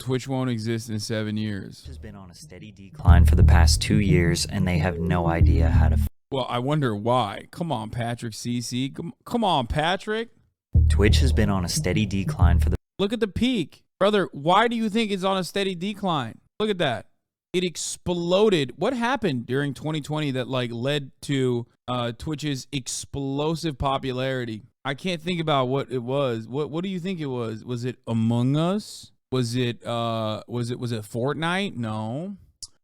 Twitch won't exist in 7 years. Has been on a steady decline for the past 2 years, and they have no idea how to. Well, I wonder why. Come on, PatrickCc. Come on, Patrick. Twitch has been on a steady decline for the. Look at the peak. Brother, why do you think it's on a steady decline? Look at that. It exploded. What happened during 2020 that like led to Twitch's explosive popularity? I can't think about what it was. What do you think it was? Was it Among Us? Was it Fortnite? No.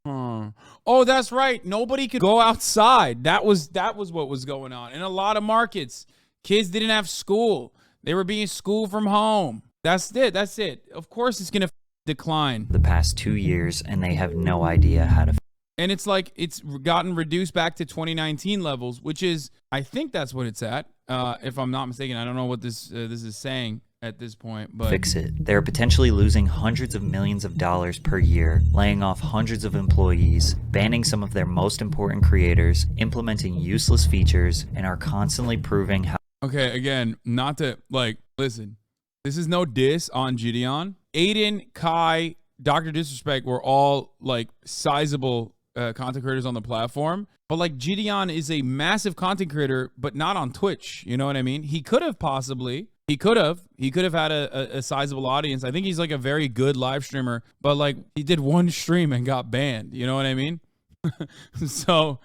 Oh, that's right. Nobody could go outside. That was what was going on. In a lot of markets, kids didn't have school. They were being schooled from home. That's it. Of course it's going to decline. The past 2 years, and they have no idea how to. And it's like it's gotten reduced back to 2019 levels, which is, I think that's what it's at. If I'm not mistaken, I don't know what this is saying at this point, but fix it. They're potentially losing hundreds of millions of dollars per year, laying off hundreds of employees, banning some of their most important creators, implementing useless features, and are constantly proving how. Okay, again, not to like listen. This is no diss on Gideon. Aiden, Kai, Dr. Disrespect were all like sizable content creators on the platform. But like Gideon is a massive content creator, but not on Twitch. You know what I mean? He could have possibly. He could have had a sizable audience. I think he's like a very good live streamer, but like he did one stream and got banned. You know what I mean? So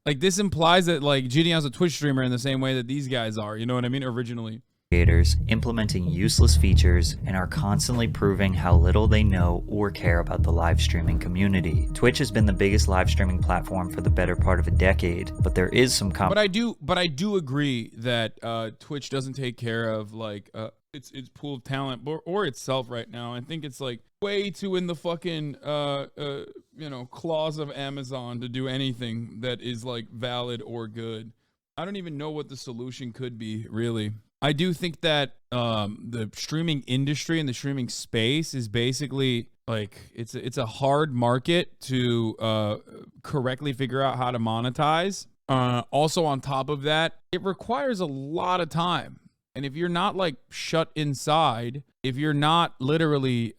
like this implies that like Gideon's a Twitch streamer in the same way that these guys are. You know what I mean? Originally. Creators implementing useless features and are constantly proving how little they know or care about the live streaming community. Twitch has been the biggest live streaming platform for the better part of a decade, but there is some but I do agree that Twitch doesn't take care of like its pool of talent or itself right now. I think it's like way too in the fucking claws of Amazon to do anything that is like valid or good. I don't even know what the solution could be, really. I do think that the streaming industry and the streaming space is basically like it's a hard market to correctly figure out how to monetize. Also, on top of that, it requires a lot of time. And if you're not like shut inside, if you're not literally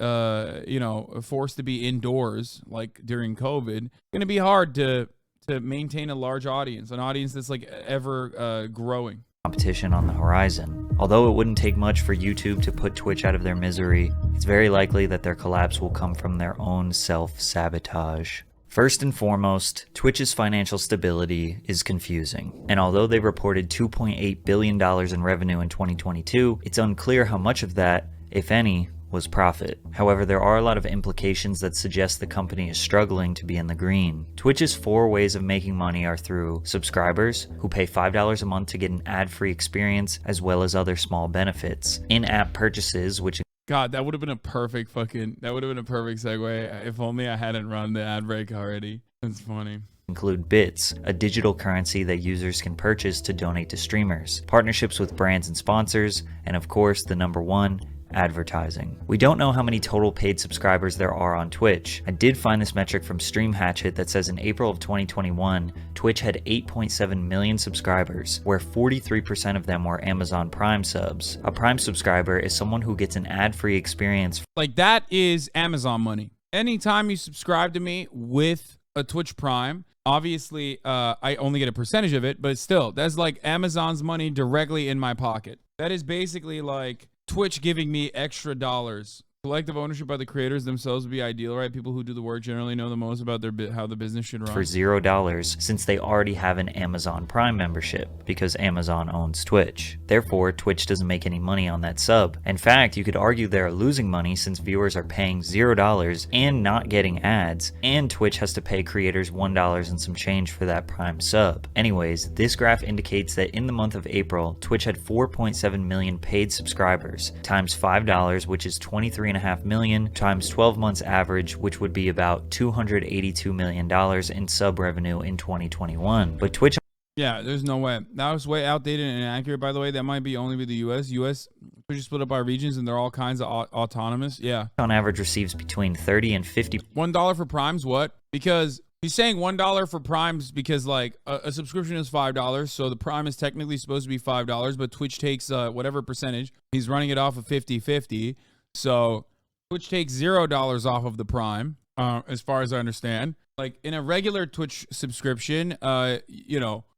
forced to be indoors like during COVID, it's gonna be hard to maintain a large audience, an audience that's like ever growing. Competition on the horizon. Although it wouldn't take much for YouTube to put Twitch out of their misery, it's very likely that their collapse will come from their own self-sabotage. First and foremost, Twitch's financial stability is confusing, and although they reported $2.8 billion in revenue in 2022, it's unclear how much of that, if any, was profit. However, there are a lot of implications that suggest the company is struggling to be in the green. Twitch's 4 ways of making money are through subscribers, who pay $5 a month to get an ad-free experience, as well as other small benefits. In-app purchases, which God, that would have been a perfect segue. If only I hadn't run the ad break already. That's funny. Include bits, a digital currency that users can purchase to donate to streamers, partnerships with brands and sponsors, and of course, the number one, advertising. We don't know how many total paid subscribers there are on Twitch. I did find this metric from Stream Hatchet that says in April of 2021, Twitch had 8.7 million subscribers, where 43% of them were Amazon Prime subs. A Prime subscriber is someone who gets an ad-free experience. Like that is Amazon money. Anytime you subscribe to me with a Twitch Prime, obviously I only get a percentage of it, but still, that's like Amazon's money directly in my pocket. That is basically like Twitch giving me extra dollars. Collective ownership by the creators themselves would be ideal, right? People who do the work generally know the most about how the business should run. For $0, since they already have an Amazon Prime membership, because Amazon owns Twitch. Therefore, Twitch doesn't make any money on that sub. In fact, you could argue they're losing money since viewers are paying $0 and not getting ads, and Twitch has to pay creators $1 and some change for that Prime sub. Anyways, this graph indicates that in the month of April, Twitch had 4.7 million paid subscribers, times $5, which is 23.5 million, times 12 months average, which would be about $282 million in sub revenue in 2021. But Twitch... Yeah, there's no way. That was way outdated and inaccurate, by the way. That might be only with the US. Twitch is split up by regions and they're all kinds of autonomous. Yeah. On average receives between 30 and 50... $1 for Primes, what? Because he's saying $1 for Primes because like a subscription is $5, so the Prime is technically supposed to be $5, but Twitch takes whatever percentage. He's running it off of 50-50. So Twitch takes $0 off of the Prime, as far as I understand. Like in a regular Twitch subscription, on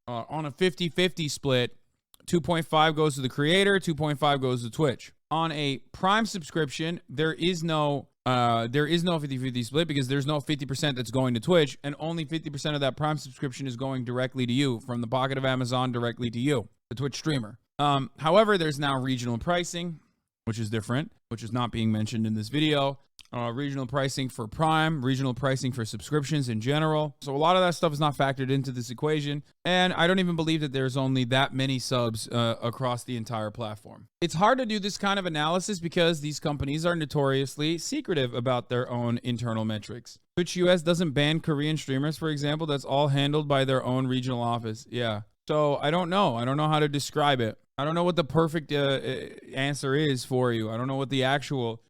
a 50-50 split, 2.5 goes to the creator, 2.5 goes to Twitch. On a Prime subscription, there is no 50-50 split because there's no 50% that's going to Twitch, and only 50% of that Prime subscription is going directly to you from the pocket of Amazon directly to you, the Twitch streamer. However, there's now regional pricing, which is different, which is not being mentioned in this video. Regional pricing for Prime, regional pricing for subscriptions in general. So a lot of that stuff is not factored into this equation. And I don't even believe that there's only that many subs across the entire platform. It's hard to do this kind of analysis because these companies are notoriously secretive about their own internal metrics. Twitch US doesn't ban Korean streamers, for example. That's all handled by their own regional office. Yeah. So I don't know. I don't know how to describe it. I don't know what the perfect answer is for you. I don't know what the actual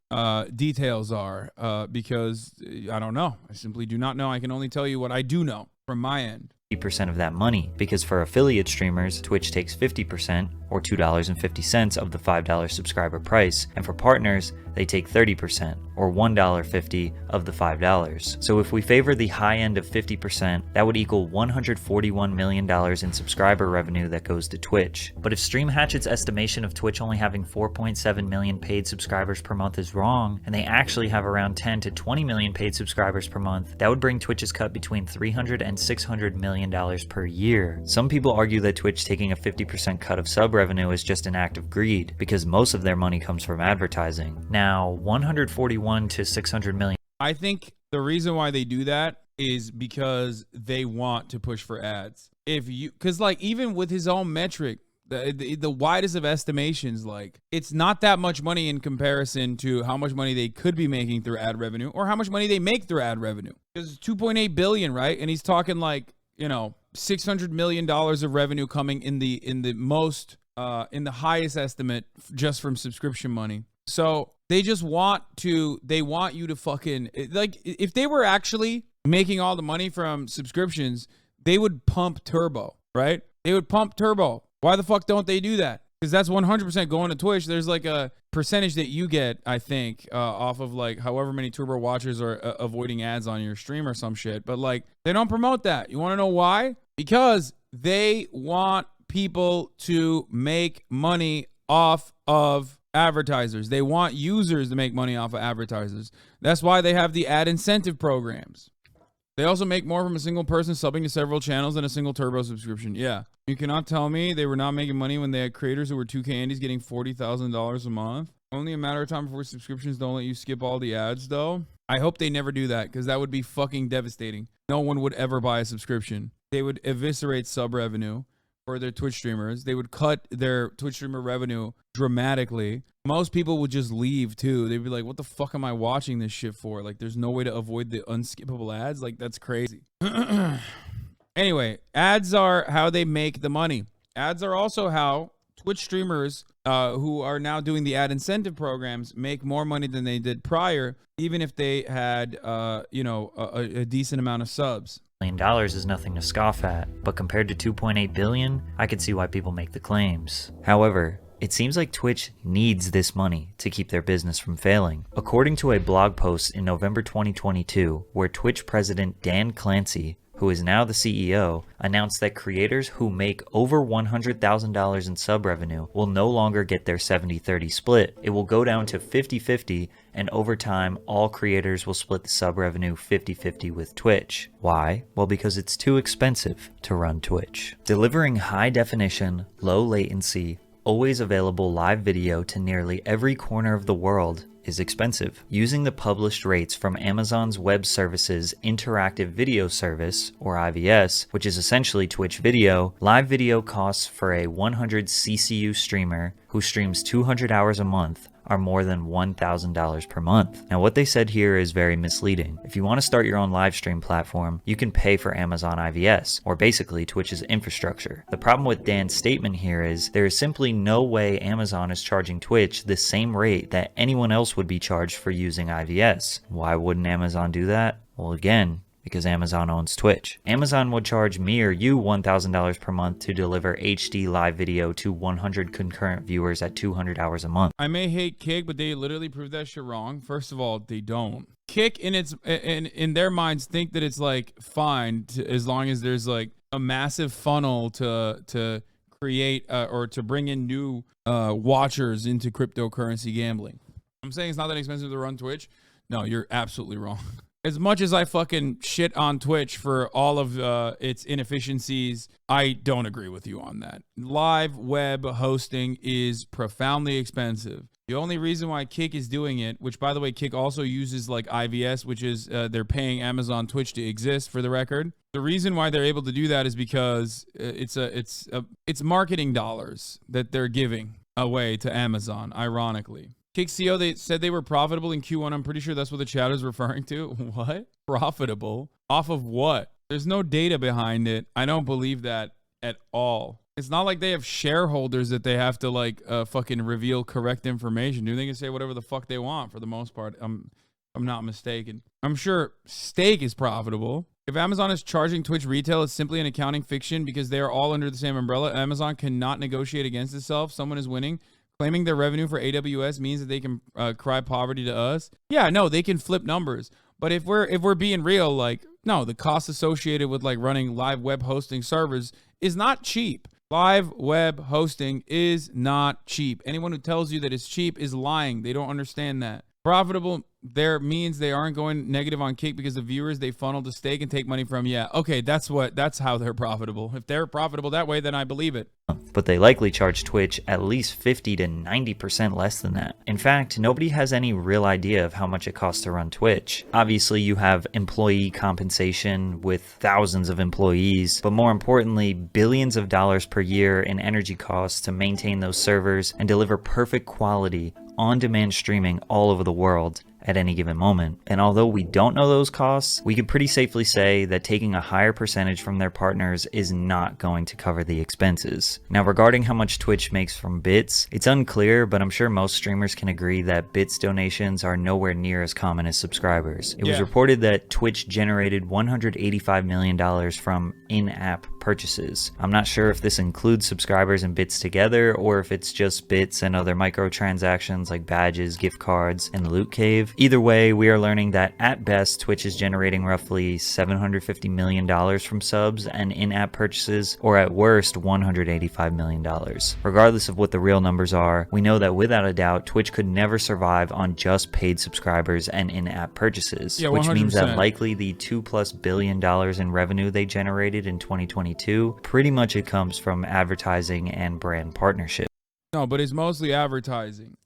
details are because I don't know. I simply do not know. I can only tell you what I do know from my end. 50% of that money, because for affiliate streamers, Twitch takes 50% or $2.50 of the $5 subscriber price, and for partners, they take 30% or $1.50 of the $5. So if we favor the high end of 50%, that would equal $141 million in subscriber revenue that goes to Twitch. But if Stream Hatchet's estimation of Twitch only having 4.7 million paid subscribers per month is wrong, and they actually have around 10 to 20 million paid subscribers per month, that would bring Twitch's cut between $300 and $600 million per year. Some people argue that Twitch taking a 50% cut of sub revenue is just an act of greed, because most of their money comes from advertising. Now, 141 to 600 million. I think the reason why they do that is because they want to push for ads. Because like even with his own metric, the widest of estimations, like it's not that much money in comparison to how much money they could be making through ad revenue or how much money they make through ad revenue. Because it's 2.8 billion, right? And he's talking like, $600 million of revenue coming in the highest estimate just from subscription money. So they just want you to fucking, like, if they were actually making all the money from subscriptions, they would pump turbo, right? They would pump turbo. Why the fuck don't they do that? Because that's 100% going to Twitch. There's like a percentage that you get, I think, off of like however many turbo watchers are avoiding ads on your stream or some shit. But like, they don't promote that. You want to know why? Because they want people to make money off of advertisers. They want users to make money off of advertisers. That's why they have the ad incentive programs. They also make more from a single person subbing to several channels than a single turbo subscription. Yeah. You cannot tell me they were not making money when they had creators who were 2K Indies getting $40,000 a month. Only a matter of time before subscriptions don't let you skip all the ads, though. I hope they never do that, because that would be fucking devastating. No one would ever buy a subscription. They would eviscerate sub revenue for their Twitch streamers. They would cut their Twitch streamer revenue dramatically. Most people would just leave too. They'd be like, what the fuck am I watching this shit for? Like, there's no way to avoid the unskippable ads. Like, that's crazy. Anyway, ads are how they make the money. Ads are also how Twitch streamers who are now doing the ad incentive programs make more money than they did prior, even if they had, a decent amount of subs. $1 million is nothing to scoff at, but compared to 2.8 billion, I could see why people make the claims. However, it seems like Twitch needs this money to keep their business from failing. According to a blog post in November 2022, where Twitch president Dan Clancy, who is now the CEO, announced that creators who make over $100,000 in sub revenue will no longer get their 70-30 split. It will go down to 50-50, and over time, all creators will split the sub revenue 50-50 with Twitch. Why? Well, because it's too expensive to run Twitch. Delivering high definition, low latency, always available live video to nearly every corner of the world is expensive. Using the published rates from Amazon's Web Services Interactive Video Service, or IVS, which is essentially Twitch video, live video costs for a 100 CCU streamer who streams 200 hours a month are more than $1,000 per month. Now, what they said here is very misleading. If you want to start your own live stream platform, you can pay for Amazon IVS, or basically Twitch's infrastructure. The problem with Dan's statement here is there is simply no way Amazon is charging Twitch the same rate that anyone else would be charged for using IVS. Why wouldn't Amazon do that? Well, again, because Amazon owns Twitch. Amazon would charge me or you $1,000 per month to deliver HD live video to 100 concurrent viewers at 200 hours a month. I may hate Kick, but they literally proved that shit wrong. First of all, they don't. Kick in their minds think that it's like fine as long as there's like a massive funnel to create or to bring in new watchers into cryptocurrency gambling. I'm saying it's not that expensive to run Twitch. No, you're absolutely wrong. As much as I fucking shit on Twitch for all of its inefficiencies, I don't agree with you on that. Live web hosting is profoundly expensive. The only reason why Kick is doing it, which by the way, Kick also uses like IVS, which is they're paying Amazon Twitch to exist for the record. The reason why they're able to do that is because it's marketing dollars that they're giving away to Amazon, ironically. Kick CO, they said they were profitable in Q1. I'm pretty sure that's what the chat is referring to. What? Profitable? Off of what? There's no data behind it. I don't believe that at all. It's not like they have shareholders that they have to like fucking reveal correct information. They can say whatever the fuck they want for the most part. I'm not mistaken. I'm sure steak is profitable. If Amazon is charging Twitch retail, it's simply an accounting fiction because they are all under the same umbrella. Amazon cannot negotiate against itself. Someone is winning. Claiming their revenue for AWS means that they can cry poverty to us. Yeah, no, they can flip numbers. But if we're being real, like, no, the cost associated with like running live web hosting servers is not cheap. Live web hosting is not cheap. Anyone who tells you that it's cheap is lying. They don't understand that. Profitable there means they aren't going negative on Kick because the viewers they funnel to stake and take money from. Yeah, okay, that's how they're profitable. If they're profitable that way, then I believe it. But they likely charge Twitch at least 50 to 90% less than that. In fact, nobody has any real idea of how much it costs to run Twitch. Obviously, you have employee compensation with thousands of employees, but more importantly, billions of dollars per year in energy costs to maintain those servers and deliver perfect quality on-demand streaming all over the world at any given moment. And although we don't know those costs, we can pretty safely say that taking a higher percentage from their partners is not going to cover the expenses. Now, regarding how much Twitch makes from bits, it's unclear, but I'm sure most streamers can agree that bits donations are nowhere near as common as subscribers. It was reported that Twitch generated $185 million from in-app purchases. I'm not sure if this includes subscribers and bits together, or if it's just bits and other microtransactions like badges, gift cards, and the loot cave. Either way, we are learning that at best, Twitch is generating roughly $750 million from subs and in-app purchases, or at worst, $185 million. Regardless of what the real numbers are, we know that without a doubt, Twitch could never survive on just paid subscribers and in-app purchases, which means that likely the $2+ billion in revenue they generated in 2022, pretty much it comes from advertising and brand partnership. No, but it's mostly advertising.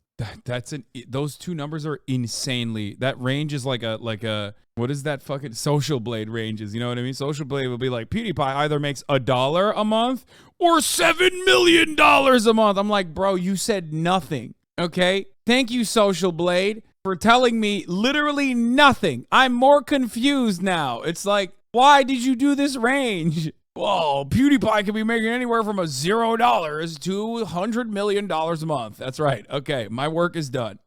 Those two numbers are insanely. That range is like a what is that fucking Social Blade ranges? You know what I mean? Social Blade will be like PewDiePie either makes $1 a month or $7 million a month. I'm like, bro, you said nothing. Okay, thank you, Social Blade, for telling me literally nothing. I'm more confused now. It's like, why did you do this range? Whoa, PewDiePie could be making anywhere from $0 to $100 million a month. That's right. Okay, my work is done.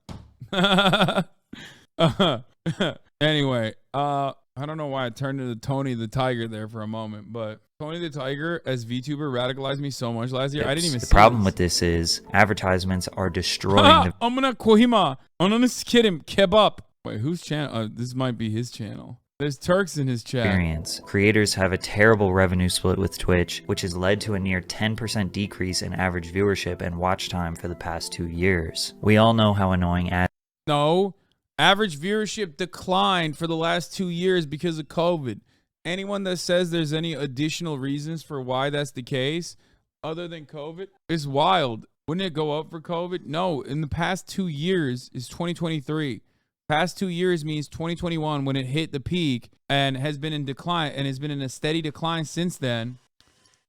Anyway, I don't know why I turned into Tony the Tiger there for a moment, but Tony the Tiger as VTuber radicalized me so much last year. I didn't even see the problem with this is advertisements are destroying the I'm gonna Kohima. I'm gonna kid him. Kebab. Wait, whose channel? This might be his channel. There's Turks in his chat. Experience. Creators have a terrible revenue split with Twitch, which has led to a near 10% decrease in average viewership and watch time for the past 2 years. We all know how annoying average viewership declined for the last 2 years because of COVID. Anyone that says there's any additional reasons for why that's the case other than COVID is wild. Wouldn't it go up for COVID? No, in the past 2 years is 2023. Past 2 years means 2021 when it hit the peak and has been in decline and has been in a steady decline since then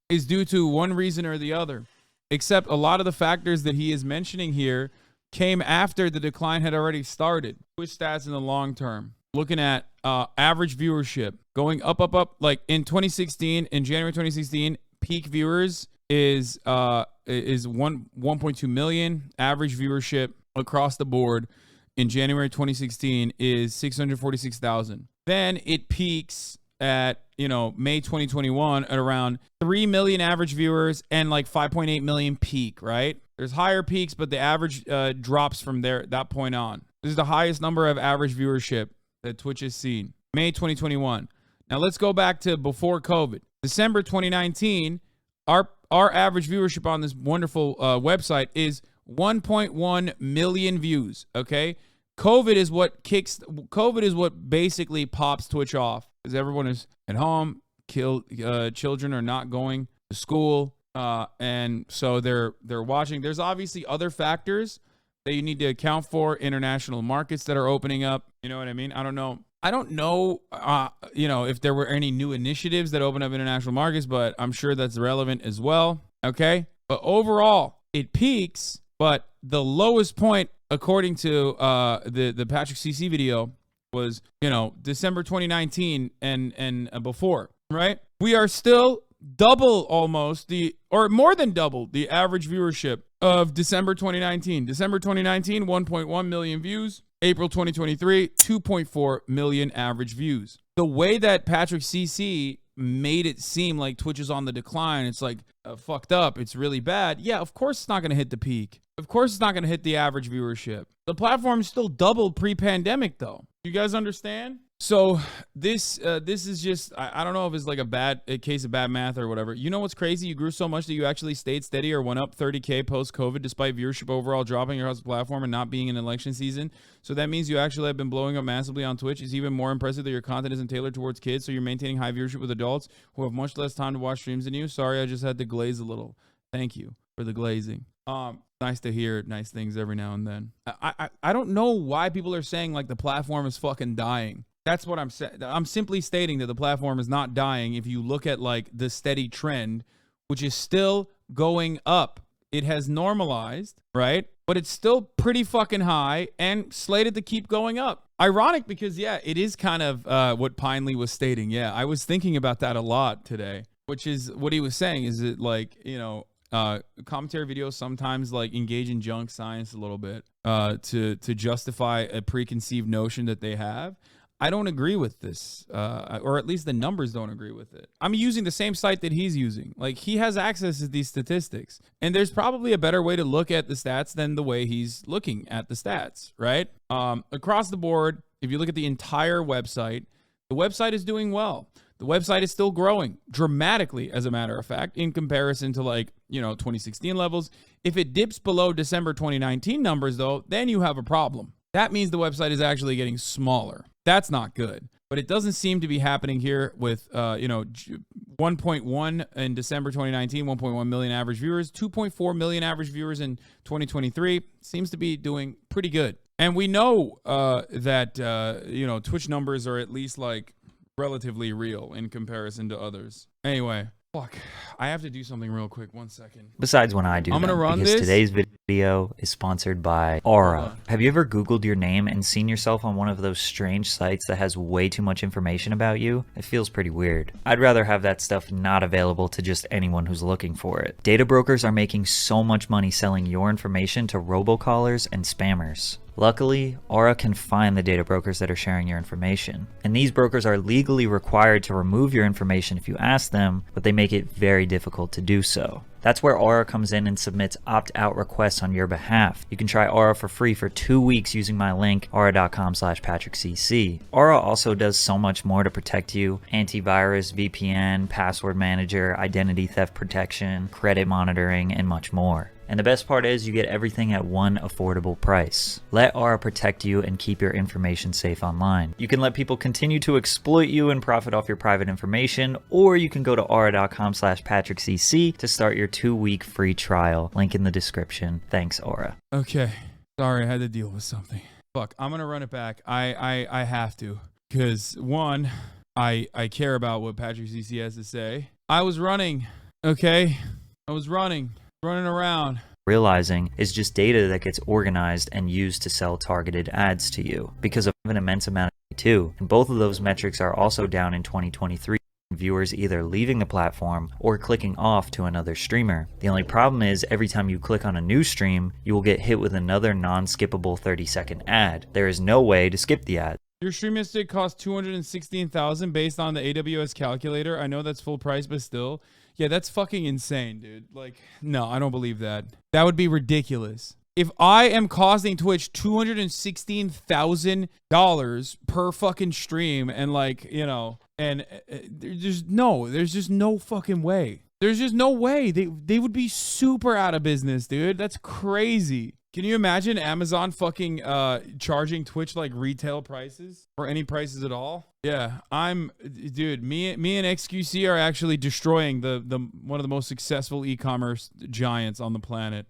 is due to one reason or the other. Except a lot of the factors that he is mentioning here came after the decline had already started. Twitch stats in the long term. Looking at average viewership going up. Like in 2016, in January 2016, peak viewers is 1.2 million. Average viewership across the board in January 2016 is 646,000. Then it peaks at, May 2021 at around 3 million average viewers and like 5.8 million peak, right? There's higher peaks, but the average drops from that point on. This is the highest number of average viewership that Twitch has seen. May 2021. Now let's go back to before COVID. December 2019, our average viewership on this wonderful website is 1.1 million views, okay? COVID is what basically pops Twitch off, because everyone is at home, children are not going to school, and so they're watching. There's obviously other factors that you need to account for, international markets that are opening up. You know what I mean? I don't know, if there were any new initiatives that open up international markets, but I'm sure that's relevant as well. Okay. But overall, it peaks, but the lowest point, according to the Patrick CC video, was, December 2019 and before, right? We are still double almost more than double the average viewership of December 2019. December 2019, 1.1 million views. April 2023, 2.4 million average views. The way that Patrick CC made it seem like Twitch is on the decline, it's like fucked up, it's really bad. Yeah, of course it's not going to hit the peak. Of course it's not going to hit the average viewership. The platform is still doubled pre-pandemic though. You guys understand? So this is just, I don't know if it's like a case of bad math or whatever. You know what's crazy? You grew so much that you actually stayed steady or went up 30K post-COVID despite viewership overall dropping your house platform and not being in election season. So that means you actually have been blowing up massively on Twitch. It's even more impressive that your content isn't tailored towards kids, so you're maintaining high viewership with adults who have much less time to watch streams than you. Sorry, I just had to glaze a little. Thank you for the glazing. Nice to hear nice things every now and then. I don't know why people are saying like the platform is fucking dying. That's what I'm saying. I'm simply stating that the platform is not dying if you look at like the steady trend, which is still going up. It has normalized, right? But it's still pretty fucking high and slated to keep going up. Ironic because, yeah, it is kind of what Pineley was stating. Yeah, I was thinking about that a lot today, which is what he was saying is that like, commentary videos sometimes like engage in junk science a little bit to justify a preconceived notion that they have. I don't agree with this, or at least the numbers don't agree with it. I'm using the same site that he's using. Like, he has access to these statistics, and there's probably a better way to look at the stats than the way he's looking at the stats, right? Across the board, if you look at the entire website, the website is doing well. The website is still growing dramatically, as a matter of fact, in comparison to 2016 levels. If it dips below December 2019 numbers, though, then you have a problem. That means the website is actually getting smaller. That's not good. But it doesn't seem to be happening here with, 1.1 in December 2019, 1.1 million average viewers, 2.4 million average viewers in 2023. Seems to be doing pretty good. And we know that, Twitch numbers are at least like relatively real in comparison to others. Anyway, fuck, I have to do something real quick. 1 second. Besides when I do, I'm gonna run because this. Today's video is sponsored by Aura. Have you ever Googled your name and seen yourself on one of those strange sites that has way too much information about you? It feels pretty weird. I'd rather have that stuff not available to just anyone who's looking for it. Data brokers are making so much money selling your information to robocallers and spammers. Luckily, Aura can find the data brokers that are sharing your information. And these brokers are legally required to remove your information if you ask them, but they make it very difficult to do so. That's where Aura comes in and submits opt-out requests on your behalf. You can try Aura for free for 2 weeks using my link, aura.com/patrickcc. Aura also does so much more to protect you: antivirus, VPN, password manager, identity theft protection, credit monitoring, and much more. And the best part is you get everything at one affordable price. Let Aura protect you and keep your information safe online. You can let people continue to exploit you and profit off your private information, or you can go to aura.com/patrickcc to start your 2-week free trial. Link in the description. Thanks, Aura. Okay. Sorry, I had to deal with something. Fuck, I'm gonna run it back. I have to. Because one, I care about what Patrick CC has to say. I was running. Okay? I was running around. Realizing is just data that gets organized and used to sell targeted ads to you because of an immense amount of too. And both of those metrics are also down in 2023. Viewers either leaving the platform or clicking off to another streamer. The only problem is every time you click on a new stream, you will get hit with another non-skippable 30-second ad. There is no way to skip the ad. Your streaming stick costs $216,000 based on the AWS calculator. I know that's full price, but still. Yeah, that's fucking insane, dude. Like, no, I don't believe that. That would be ridiculous. If I am costing Twitch $216,000 per fucking stream and like, you know, and there's just no fucking way. There's just no way. They would be super out of business, dude. That's crazy. Can you imagine Amazon fucking charging Twitch like retail prices or any prices at all? Yeah, dude, me and XQC are actually destroying the one of the most successful e-commerce giants on the planet.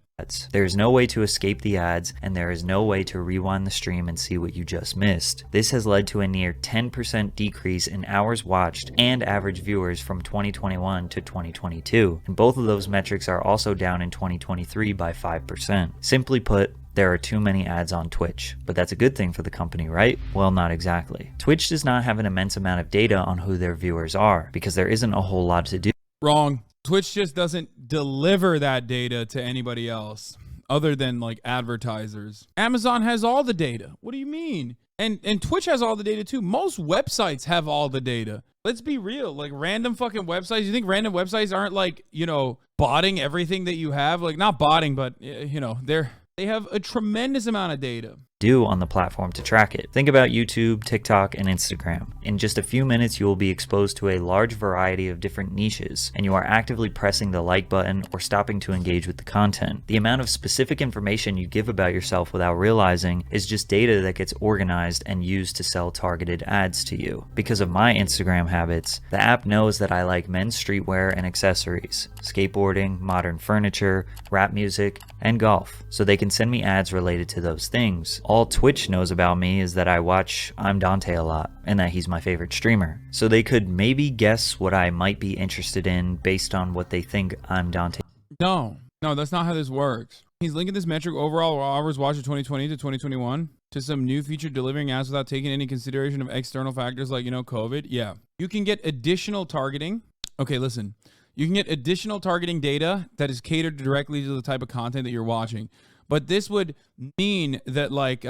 There is no way to escape the ads, and there is no way to rewind the stream and see what you just missed. This has led to a near 10% decrease in hours watched and average viewers from 2021 to 2022, and both of those metrics are also down in 2023 by 5%. Simply put, there are too many ads on Twitch, but that's a good thing for the company, right? Well, not exactly. Twitch does not have an immense amount of data on who their viewers are, because there isn't a whole lot to do. Wrong. Twitch just doesn't deliver that data to anybody else other than like advertisers. Amazon has all the data. What do you mean? And Twitch has all the data too. Most websites have all the data. Let's be real. Like random fucking websites. You think random websites aren't like, you know, botting everything that you have? Like not botting, but you know, they have a tremendous amount of data On the platform to track it. Think about YouTube, TikTok, and Instagram. In just a few minutes, you will be exposed to a large variety of different niches, and you are actively pressing the like button or stopping to engage with the content. The amount of specific information you give about yourself without realizing is just data that gets organized and used to sell targeted ads to you. Because of my Instagram habits, the app knows that I like men's streetwear and accessories, skateboarding, modern furniture, rap music, and golf, so they can send me ads related to those things. All Twitch knows about me is that I watch I'm Dante a lot, and that he's my favorite streamer. So they could maybe guess what I might be interested in based on what they think I'm Dante. No, that's not how this works. He's linking this metric overall hours watched of 2020 to 2021 to some new feature delivering ads without taking any consideration of external factors like, you know, COVID. Yeah. You can get additional targeting. Okay, listen. You can get additional targeting data that is catered directly to the type of content that you're watching. But this would mean that like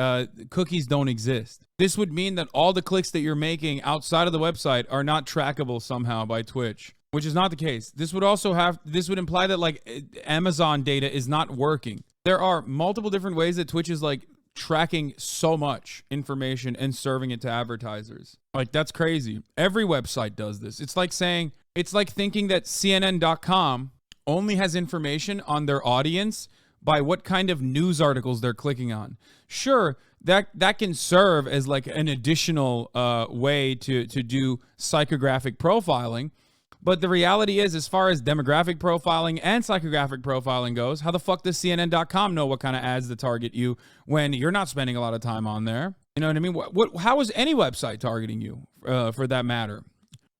cookies don't exist. This would mean that all the clicks that you're making outside of the website are not trackable somehow by Twitch, which is not the case. This would imply that like Amazon data is not working. There are multiple different ways that Twitch is like tracking so much information and serving it to advertisers. Like that's crazy. Every website does this. It's like thinking that CNN.com only has information on their audience by what kind of news articles they're clicking on. Sure, that can serve as like an additional way to do psychographic profiling. But the reality is, as far as demographic profiling and psychographic profiling goes, how the fuck does CNN.com know what kind of ads to target you when you're not spending a lot of time on there? You know what I mean? How is any website targeting you for that matter?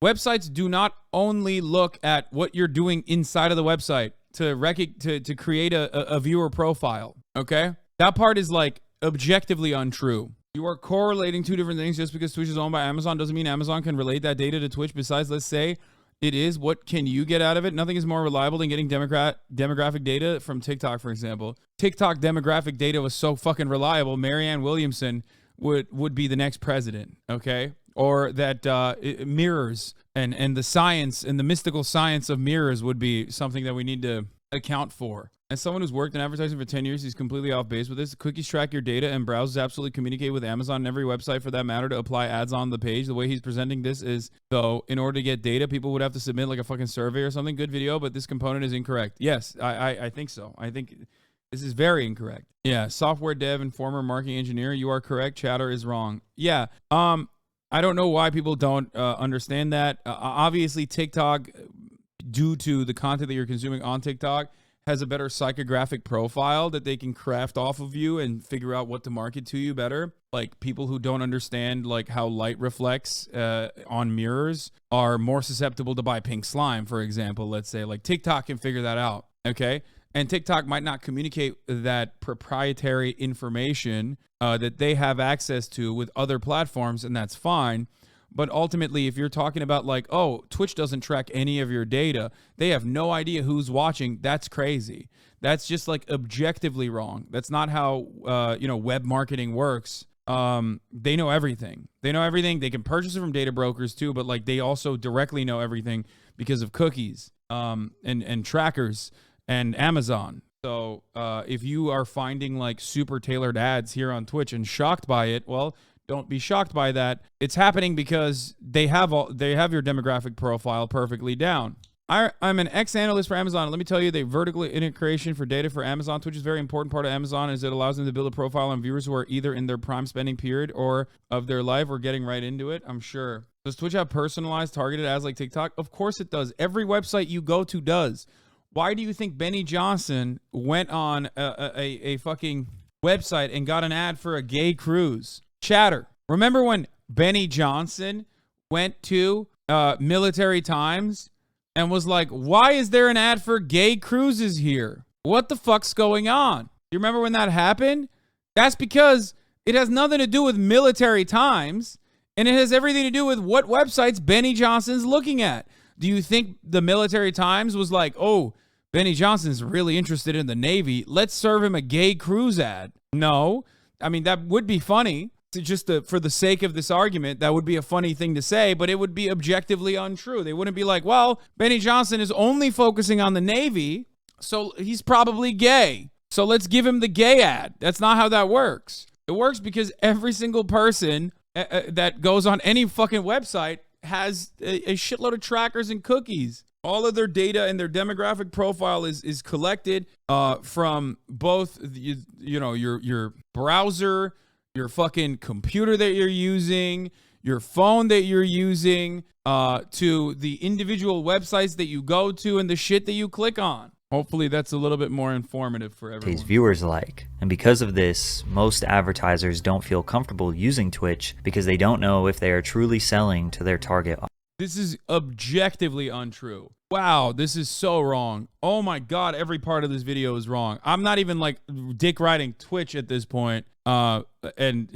Websites do not only look at what you're doing inside of the website to create a viewer profile, okay? That part is like objectively untrue. You are correlating two different things. Just because Twitch is owned by Amazon doesn't mean Amazon can relate that data to Twitch. Besides, let's say it is, what can you get out of it? Nothing is more reliable than getting demographic data from TikTok, for example. TikTok demographic data was so fucking reliable, Marianne Williamson would be the next president, okay? Or that mirrors and the science and the mystical science of mirrors would be something that we need to account for. As someone who's worked in advertising for 10 years, he's completely off base with this. Cookies track your data, and browsers absolutely communicate with Amazon and every website for that matter to apply ads on the page. The way he's presenting this is, though, in order to get data, people would have to submit like a fucking survey or something. Good video, but this component is incorrect. Yes, I think so. I think this is very incorrect. Yeah, software dev and former marketing engineer, you are correct. Chatter is wrong. Yeah, I don't know why people don't understand that. Obviously, TikTok, due to the content that you're consuming on TikTok, has a better psychographic profile that they can craft off of you and figure out what to market to you better. Like people who don't understand like how light reflects on mirrors are more susceptible to buy pink slime, for example. Let's say like TikTok can figure that out, okay? And TikTok might not communicate that proprietary information that they have access to with other platforms, and that's fine. But ultimately, if you're talking about like, oh, Twitch doesn't track any of your data, they have no idea who's watching, that's crazy. That's just like objectively wrong. That's not how, web marketing works. they know everything. They know everything. They can purchase it from data brokers too, but like they also directly know everything because of cookies, and trackers and Amazon. So if you are finding like super tailored ads here on Twitch and shocked by it, well, don't be shocked by that. It's happening because they have your demographic profile perfectly down. I'm an ex-analyst for Amazon. Let me tell you, the vertical integration for data for Amazon Twitch is a very important part of Amazon, as it allows them to build a profile on viewers who are either in their prime spending period or of their life or getting right into it. I'm sure. Does Twitch have personalized targeted ads like TikTok? Of course it does. Every website you go to does. Why do you think Benny Johnson went on a fucking website and got an ad for a gay cruise? Chatter. Remember when Benny Johnson went to Military Times and was like, why is there an ad for gay cruises here? What the fuck's going on? You remember when that happened? That's because it has nothing to do with Military Times, and it has everything to do with what websites Benny Johnson's looking at. Do you think the Military Times was like, oh, Benny Johnson's really interested in the Navy, let's serve him a gay cruise ad? No. I mean, that would be funny. For the sake of this argument, that would be a funny thing to say, but it would be objectively untrue. They wouldn't be like, well, Benny Johnson is only focusing on the Navy, so he's probably gay, so let's give him the gay ad. That's not how that works. It works because every single person that goes on any fucking website has a shitload of trackers and cookies. All of their data and their demographic profile is collected from both your browser, your fucking computer that you're using, your phone that you're using, to the individual websites that you go to and the shit that you click on. Hopefully that's a little bit more informative for everyone. His viewers like. And because of this, most advertisers don't feel comfortable using Twitch because they don't know if they are truly selling to their target audience. This is objectively untrue. Wow, this is so wrong. Oh my God, every part of this video is wrong. I'm not even like dick riding Twitch at this point. And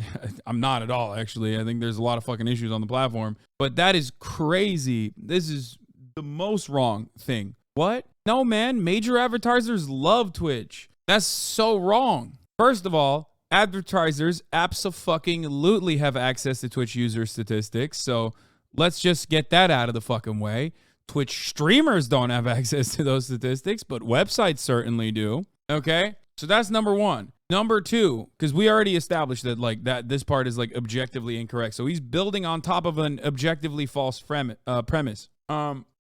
I'm not at all, actually. I think there's a lot of fucking issues on the platform. But that is crazy. This is the most wrong thing. What? No, man. Major advertisers love Twitch. That's so wrong. First of all, advertisers abso-fucking-lutely have access to Twitch user statistics. So let's just get that out of the fucking way. Twitch streamers don't have access to those statistics, but websites certainly do. Okay? So that's number one. Number two, because we already established that this part is like objectively incorrect. So he's building on top of an objectively false premise.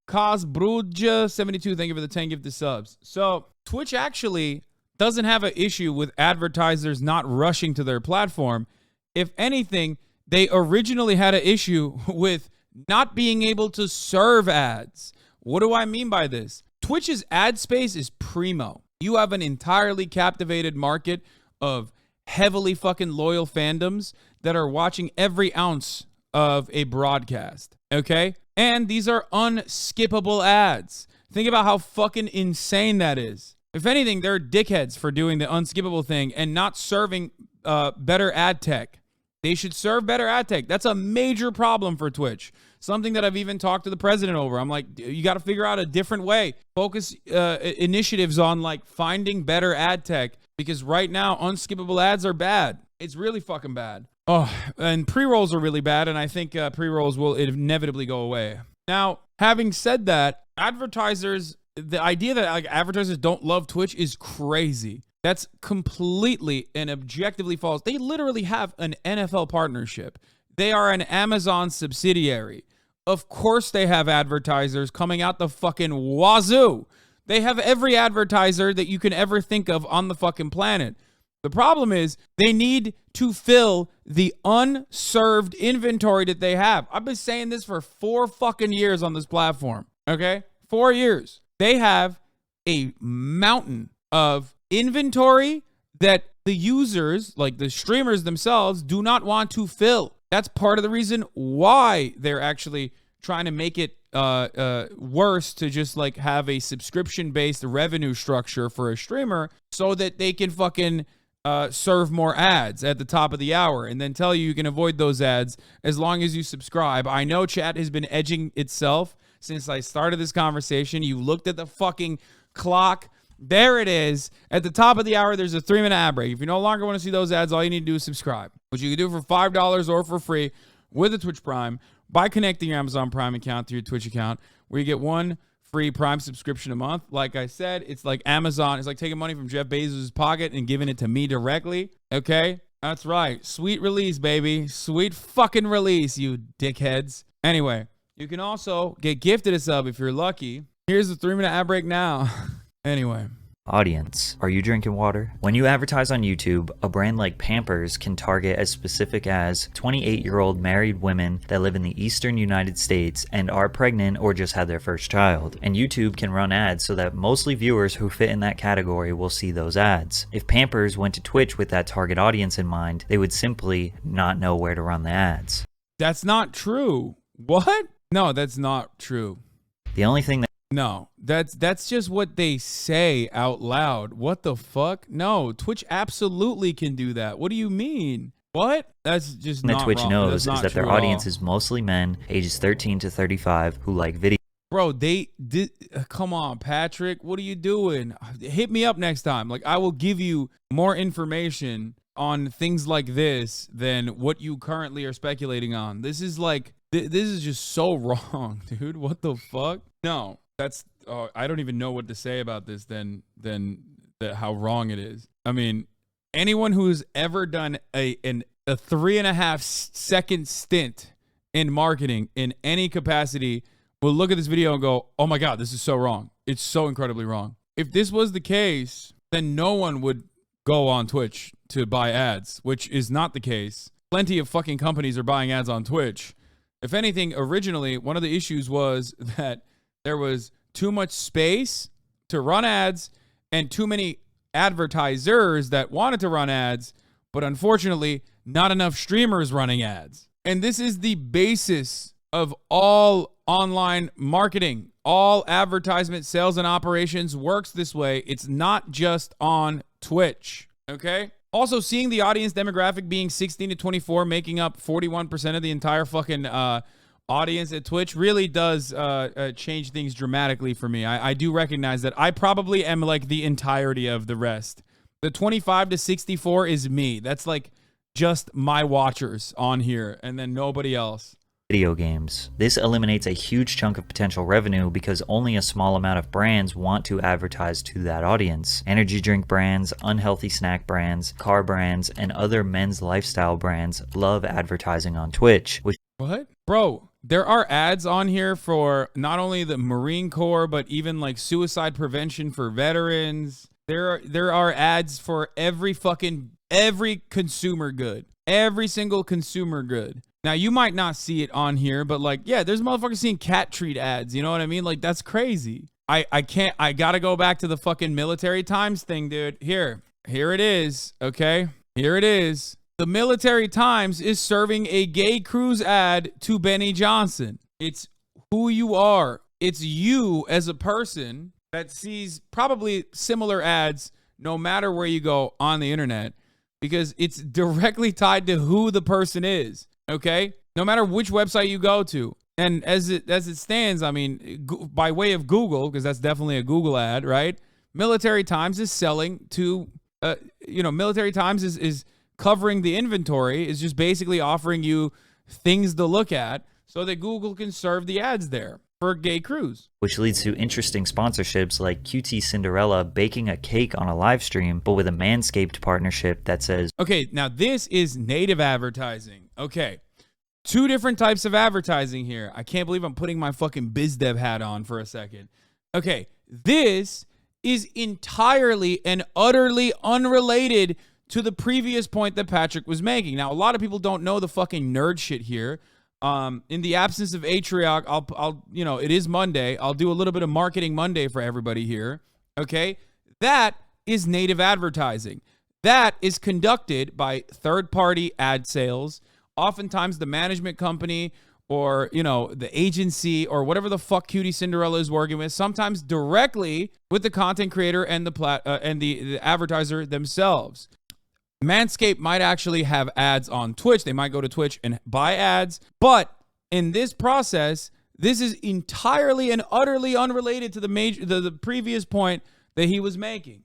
Cosbruja72, thank you for the 10 gifted subs. So Twitch actually doesn't have an issue with advertisers not rushing to their platform. If anything, they originally had an issue with not being able to serve ads. What do I mean by this? Twitch's ad space is primo. You have an entirely captivated market of heavily fucking loyal fandoms that are watching every ounce of a broadcast, okay? And these are unskippable ads. Think about how fucking insane that is. If anything, they're dickheads for doing the unskippable thing and not serving better ad tech. They should serve better ad tech. That's a major problem for Twitch. Something that I've even talked to the president over. I'm like, you got to figure out a different way. Focus initiatives on like finding better ad tech, because right now unskippable ads are bad. It's really fucking bad. Oh, and pre-rolls are really bad, and I think pre-rolls will inevitably go away. Now, having said that, the idea that like advertisers don't love Twitch is crazy. That's completely and objectively false. They literally have an NFL partnership. They are an Amazon subsidiary. Of course they have advertisers coming out the fucking wazoo. They have every advertiser that you can ever think of on the fucking planet. The problem is they need to fill the unserved inventory that they have. I've been saying this for 4 fucking years on this platform, okay? 4 years. They have a mountain of inventory that the users, like the streamers themselves, do not want to fill. That's part of the reason why they're actually trying to make it worse to just like have a subscription-based revenue structure for a streamer so that they can fucking serve more ads at the top of the hour and then tell you can avoid those ads as long as you subscribe. I know chat has been edging itself since I started this conversation. You looked at the fucking clock There it is. At the top of the hour, there's a 3-minute ad break. If you no longer want to see those ads, all you need to do is subscribe, which you can do for $5 or for free with a Twitch Prime by connecting your Amazon Prime account to your Twitch account, where you get one free Prime subscription a month. Like I said, it's like Amazon. It's like taking money from Jeff Bezos' pocket and giving it to me directly. Okay? That's right. Sweet release, baby. Sweet fucking release, you dickheads. Anyway, you can also get gifted a sub if you're lucky. Here's the 3-minute ad break now. Anyway. Audience, are you drinking water? When you advertise on YouTube, a brand like Pampers can target as specific as 28-year-old married women that live in the eastern United States and are pregnant or just had their first child. And YouTube can run ads so that mostly viewers who fit in that category will see those ads. If Pampers went to Twitch with that target audience in mind, they would simply not know where to run the ads. That's not true. What? No, that's not true. The only thing that No, that's just what they say out loud. What the fuck? No, Twitch absolutely can do that. What do you mean? What? That's just not Twitch wrong. knows That's is not that their true at audience all. is mostly men ages 13 to 35 who like video. Bro, they did. Come on, Patrick. What are you doing? Hit me up next time. Like, I will give you more information on things like this than what you currently are speculating on. This is like, this is just so wrong, dude. What the fuck? No, that's. I don't even know what to say about this. Than that, how wrong it is. I mean, anyone who's ever done a 3.5 second stint in marketing in any capacity will look at this video and go, oh my God, this is so wrong. It's so incredibly wrong. If this was the case, then no one would go on Twitch to buy ads, which is not the case. Plenty of fucking companies are buying ads on Twitch. If anything, originally, one of the issues was that there was too much space to run ads and too many advertisers that wanted to run ads, but unfortunately, not enough streamers running ads. And this is the basis of all online marketing. All advertisement, sales, and operations works this way. It's not just on Twitch, okay? Also, seeing the audience demographic being 16 to 24, making up 41% of the entire fucking audience at Twitch really does change things dramatically for me. I do recognize that I probably am like the entirety of the rest. The 25 to 64 is me. That's like just my watchers on here and then nobody else. Video games. This eliminates a huge chunk of potential revenue because only a small amount of brands want to advertise to that audience. Energy drink brands, unhealthy snack brands, car brands, and other men's lifestyle brands love advertising on Twitch, which What? Bro, there are ads on here for not only the Marine Corps, but even like suicide prevention for veterans. There are ads for every consumer good. Every single consumer good. Now, you might not see it on here, but like, yeah, there's motherfuckers seeing cat treat ads. You know what I mean? Like, that's crazy. I gotta go back to the fucking Military Times thing, dude. Here it is. Okay. Here it is. The Military Times is serving a gay cruise ad to Benny Johnson. It's who you are. It's you as a person that sees probably similar ads no matter where you go on the internet because it's directly tied to who the person is. Okay, no matter which website you go to, and as it stands, I mean, by way of Google, because that's definitely a Google ad, right? Military Times is selling to, Military Times is covering the inventory, is just basically offering you things to look at so that Google can serve the ads there for a gay cruise. Which leads to interesting sponsorships like QT Cinderella baking a cake on a live stream, but with a Manscaped partnership that says, okay, now this is native advertising. Okay, two different types of advertising here. I can't believe I'm putting my fucking biz dev hat on for a second. Okay, this is entirely and utterly unrelated to the previous point that Patrick was making. Now, a lot of people don't know the fucking nerd shit here. In the absence of Atrioc, I'll it is Monday. I'll do a little bit of Marketing Monday for everybody here. Okay, that is native advertising. That is conducted by third-party ad sales. Oftentimes, the management company or the agency or whatever the fuck Cutie Cinderella is working with, sometimes directly with the content creator and the advertiser themselves. Manscaped might actually have ads on Twitch. They might go to Twitch and buy ads. But in this process, this is entirely and utterly unrelated to the previous point that he was making.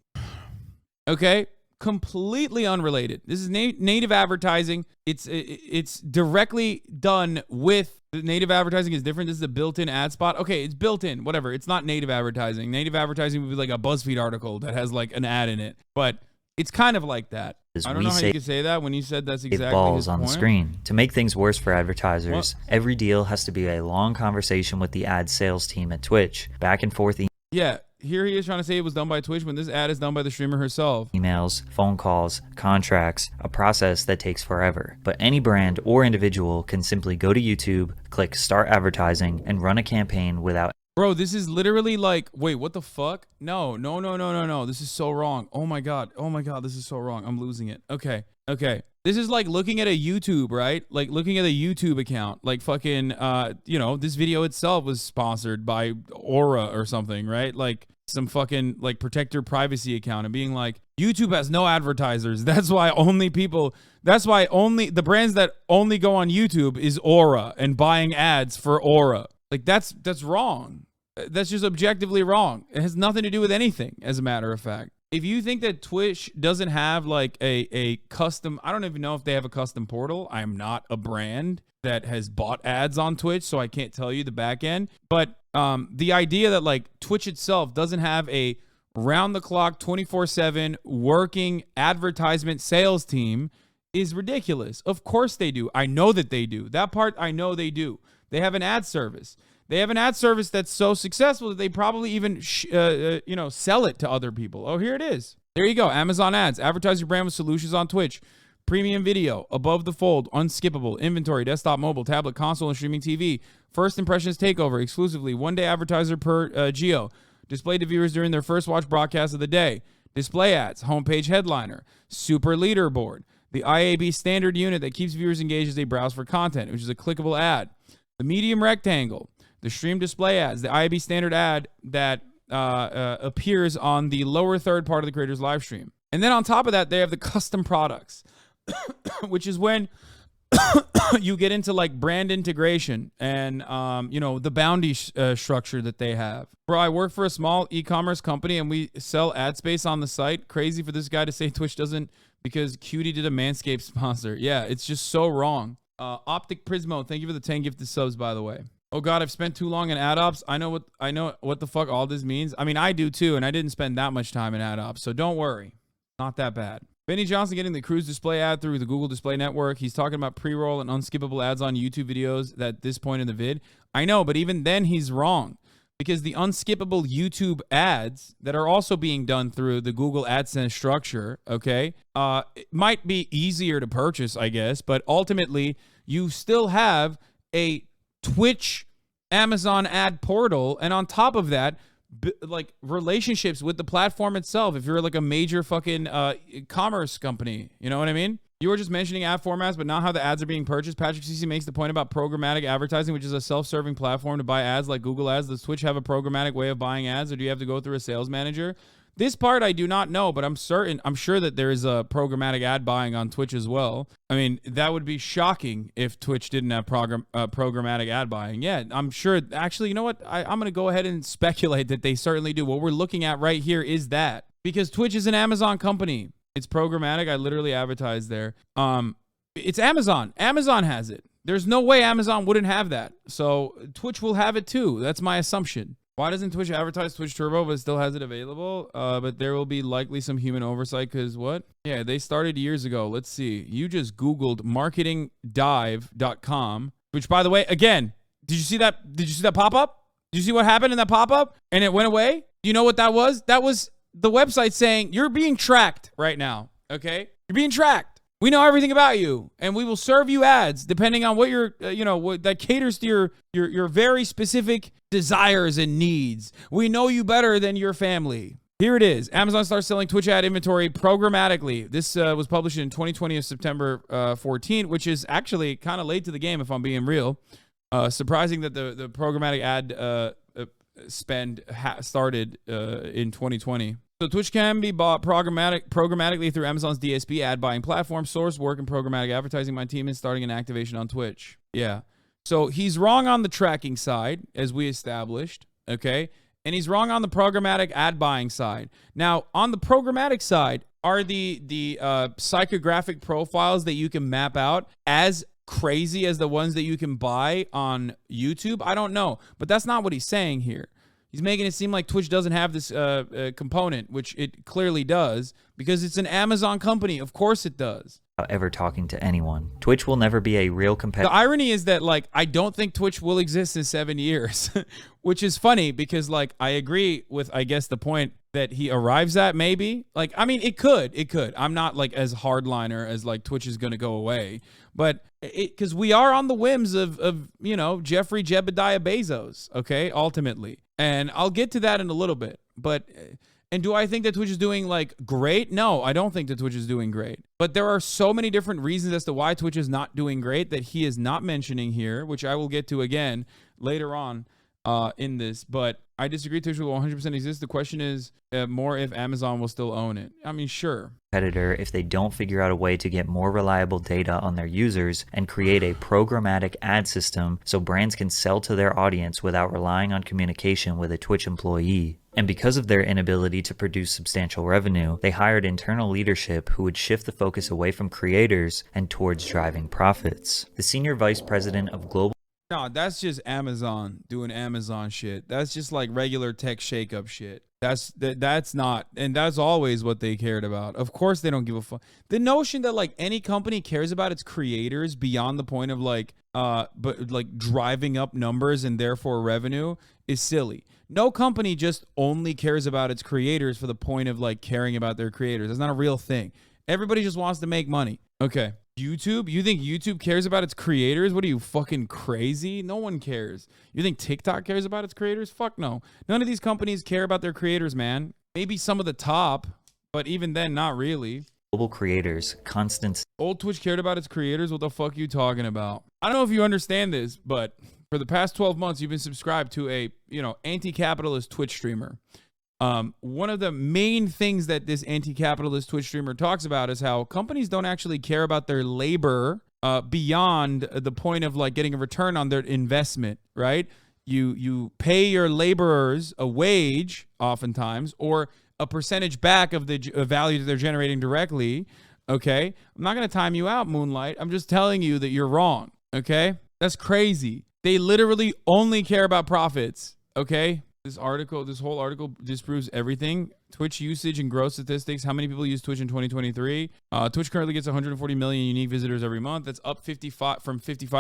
Okay? Completely unrelated. This is native advertising. It's directly done with native advertising is different. This is a built-in ad spot. Okay, it's built in, whatever. It's not native advertising. Native advertising would be like a BuzzFeed article that has like an ad in it, but it's kind of like that. I don't know how you could say that when you said that's exactly balls his on point. the screen. To make things worse for advertisers, every deal has to be a long conversation with the ad sales team at Twitch, back and forth. Yeah, here he is trying to say it was done by Twitch when this ad is done by the streamer herself. Emails, phone calls, contracts, a process that takes forever. But any brand or individual can simply go to YouTube, click start advertising, and run a campaign without. Bro, this is literally like, wait, what the fuck? No. This is so wrong. Oh my God, this is so wrong. I'm losing it. Okay. This is like looking at a YouTube, right? Like looking at a YouTube account. Like fucking, this video itself was sponsored by Aura or something, right? Like some fucking like protect your privacy account and being like, YouTube has no advertisers. That's why only the brands that only go on YouTube is Aura and buying ads for Aura. Like that's wrong. That's just objectively wrong. It has nothing to do with anything, as a matter of fact. If you think that Twitch doesn't have like a custom, I don't even know if they have a custom portal. I'm not a brand that has bought ads on Twitch, so I can't tell you the back end. But the idea that like Twitch itself doesn't have a round the clock 24/7 working advertisement sales team is ridiculous. Of course they do. I know that they do. That part I know they do. They have an ad service. They have an ad service that's so successful that they probably even, sell it to other people. Oh, here it is. There you go. Amazon ads. Advertise your brand with solutions on Twitch. Premium video, above the fold, unskippable, inventory, desktop, mobile, tablet, console, and streaming TV. First impressions takeover, exclusively. One-day advertiser per geo. Display to viewers during their first watch broadcast of the day. Display ads. Homepage headliner. Super leaderboard. The IAB standard unit that keeps viewers engaged as they browse for content, which is a clickable ad. The medium rectangle. The stream display ads, the IAB standard ad that appears on the lower third part of the creator's live stream. And then on top of that, they have the custom products, which is when you get into like brand integration and, the bounty structure that they have. Bro, I work for a small e-commerce company and we sell ad space on the site. Crazy for this guy to say Twitch doesn't because Cutie did a Manscaped sponsor. Yeah, it's just so wrong. Optic Prismo, thank you for the 10 gifted subs, by the way. Oh God, I've spent too long in ad ops. I know what the fuck all this means. I mean, I do too, and I didn't spend that much time in ad ops, so don't worry. Not that bad. Benny Johnson getting the Cruise display ad through the Google Display Network. He's talking about pre-roll and unskippable ads on YouTube videos at this point in the vid. I know, but even then he's wrong because the unskippable YouTube ads that are also being done through the Google AdSense structure, okay, it might be easier to purchase, I guess, but ultimately you still have a Twitch Amazon ad portal, and on top of that, like relationships with the platform itself. If you're like a major fucking commerce company, you know what I mean? You were just mentioning ad formats, but not how the ads are being purchased. patrickcc makes the point about programmatic advertising, which is a self-serving platform to buy ads like Google Ads. Does Twitch have a programmatic way of buying ads, or do you have to go through a sales manager? This part I do not know, but I'm sure that there is a programmatic ad buying on Twitch as well. I mean, that would be shocking if Twitch didn't have programmatic ad buying. Yeah, I'm sure. Actually, you know what? I'm going to go ahead and speculate that they certainly do. What we're looking at right here is that because Twitch is an Amazon company. It's programmatic. I literally advertise there. It's Amazon. Amazon has it. There's no way Amazon wouldn't have that. So Twitch will have it too. That's my assumption. Why doesn't Twitch advertise Twitch Turbo but still has it available? But there will be likely some human oversight because what? Yeah, they started years ago. Let's see. You just Googled marketingdive.com, which by the way, again, did you see that? Did you see that pop-up? Did you see what happened in that pop-up? And it went away? Do you know what that was? That was the website saying you're being tracked right now. Okay? You're being tracked. We know everything about you, and we will serve you ads depending on what your, what that caters to your very specific desires and needs. We know you better than your family. Here it is. Amazon starts selling Twitch ad inventory programmatically. This was published in 2020 of September 14, which is actually kind of late to the game if I'm being real. Surprising that the programmatic ad spend started in 2020. So Twitch can be bought programmatically through Amazon's DSP ad buying platform. Source work in programmatic advertising. My team is starting an activation on Twitch. Yeah. So he's wrong on the tracking side, as we established. Okay. And he's wrong on the programmatic ad buying side. Now, on the programmatic side, are the psychographic profiles that you can map out as crazy as the ones that you can buy on YouTube? I don't know, but that's not what he's saying here. He's making it seem like Twitch doesn't have this component, which it clearly does, because it's an Amazon company. Of course it does. Ever talking to anyone. Twitch will never be a real competitor. The irony is that, like, I don't think Twitch will exist in 7 years, which is funny because, like, I agree with, I guess, the point that he arrives at, maybe. Like, I mean, it could. I'm not, like, as hardliner as, like, Twitch is going to go away. But because we are on the whims of, you know, Jeffrey Jebediah Bezos, okay, ultimately. And I'll get to that in a little bit. But, and do I think that Twitch is doing, like, great? No, I don't think that Twitch is doing great. But there are so many different reasons as to why Twitch is not doing great that he is not mentioning here, which I will get to again later on in this. But I disagree Twitch will 100% exist. The question is more if Amazon will still own it. I mean, sure. Competitor if they don't figure out a way to get more reliable data on their users and create a programmatic ad system so brands can sell to their audience without relying on communication with a Twitch employee. And because of their inability to produce substantial revenue, they hired internal leadership who would shift the focus away from creators and towards driving profits. The senior vice president of global No, that's just Amazon doing Amazon shit. That's just like regular tech shakeup shit. That's not, and that's always what they cared about. Of course they don't give a fuck. The notion that like any company cares about its creators beyond the point of like but like driving up numbers and therefore revenue is silly. No company just only cares about its creators for the point of like caring about their creators. That's not a real thing. Everybody just wants to make money. Okay. YouTube? You think YouTube cares about its creators? What are you, fucking crazy? No one cares. You think TikTok cares about its creators? Fuck no. None of these companies care about their creators, man. Maybe some of the top, but even then, not really. Global creators, constant. Old Twitch cared about its creators? What the fuck are you talking about? I don't know if you understand this, but for the past 12 months, you've been subscribed to a, you know, anti-capitalist Twitch streamer. One of the main things that this anti-capitalist Twitch streamer talks about is how companies don't actually care about their labor beyond the point of like getting a return on their investment, right? You pay your laborers a wage oftentimes or a percentage back of the value that they're generating directly, okay? I'm not going to time you out, Moonlight. I'm just telling you that you're wrong, okay? That's crazy. They literally only care about profits, okay? This whole article disproves everything. Twitch usage and growth statistics. How many people use Twitch in 2023? Twitch currently gets 140 million unique visitors every month. That's up 55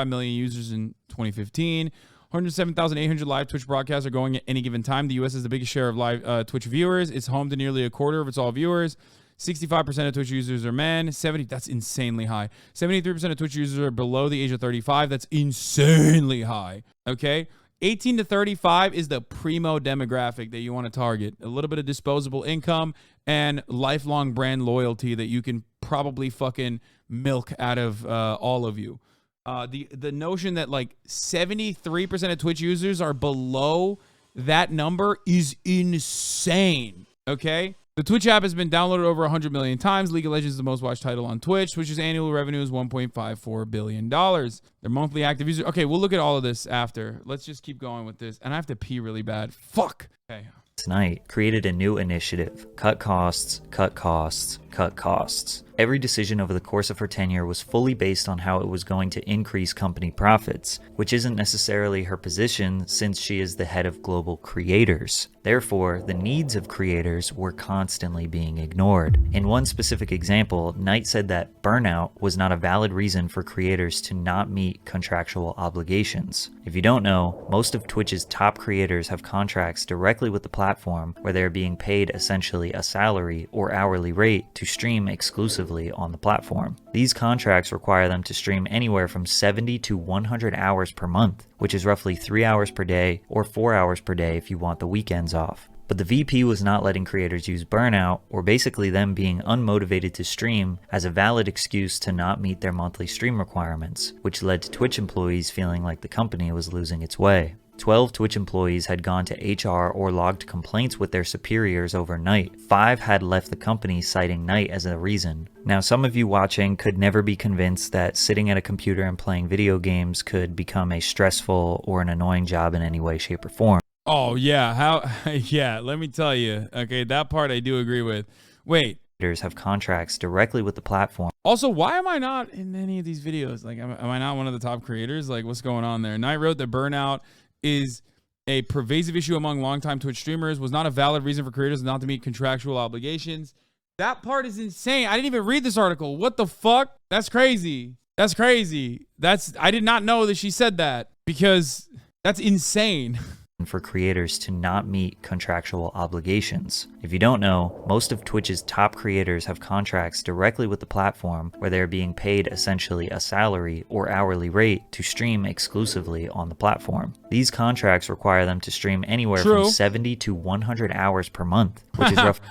million users in 2015. 107,800 live Twitch broadcasts are going at any given time. The U.S. has the biggest share of live Twitch viewers. It's home to nearly a quarter of its all viewers. 65% of Twitch users are men. That's insanely high. 73% of Twitch users are below the age of 35. That's insanely high. Okay? 18 to 35 is the primo demographic that you want to target. A little bit of disposable income and lifelong brand loyalty that you can probably fucking milk out of all of you. The notion that like 73% of Twitch users are below that number is insane, okay? The Twitch app has been downloaded over 100 million times. League of Legends is the most watched title on Twitch. Twitch's annual revenue is $1.54 billion. Their monthly active users. Okay, we'll look at all of this after. Let's just keep going with this. And I have to pee really bad. Fuck. Okay. Tonight created a new initiative: cut costs, cut costs, cut costs. Every decision over the course of her tenure was fully based on how it was going to increase company profits, which isn't necessarily her position since she is the head of global creators. Therefore, the needs of creators were constantly being ignored. In one specific example, Knight said that burnout was not a valid reason for creators to not meet contractual obligations. If you don't know, most of Twitch's top creators have contracts directly with the platform where they are being paid essentially a salary or hourly rate to stream exclusively on the platform. These contracts require them to stream anywhere from 70 to 100 hours per month, which is roughly 3 hours per day or 4 hours per day if you want the weekends off. But the VP was not letting creators use burnout, or basically them being unmotivated to stream, as a valid excuse to not meet their monthly stream requirements, which led to Twitch employees feeling like the company was losing its way. 12 Twitch employees had gone to HR or logged complaints with their superiors overnight. 5 had left the company citing Knight as a reason. Now, some of you watching could never be convinced that sitting at a computer and playing video games could become a stressful or an annoying job in any way, shape, or form. Oh yeah, how? Yeah, let me tell you. Okay, that part I do agree with. Wait. Creators have contracts directly with the platform. Also, why am I not in any of these videos? Like, am I not one of the top creators? Like, what's going on there? Knight wrote that burnout is a pervasive issue among longtime Twitch streamers, was not a valid reason for creators not to meet contractual obligations. That part is insane. I didn't even read this article. What the fuck? That's crazy. That's crazy. I did not know that she said that, because that's insane. For creators to not meet contractual obligations. If you don't know, most of Twitch's top creators have contracts directly with the platform where they're being paid essentially a salary or hourly rate to stream exclusively on the platform. These contracts require them to stream anywhere from 70 to 100 hours per month, which is roughly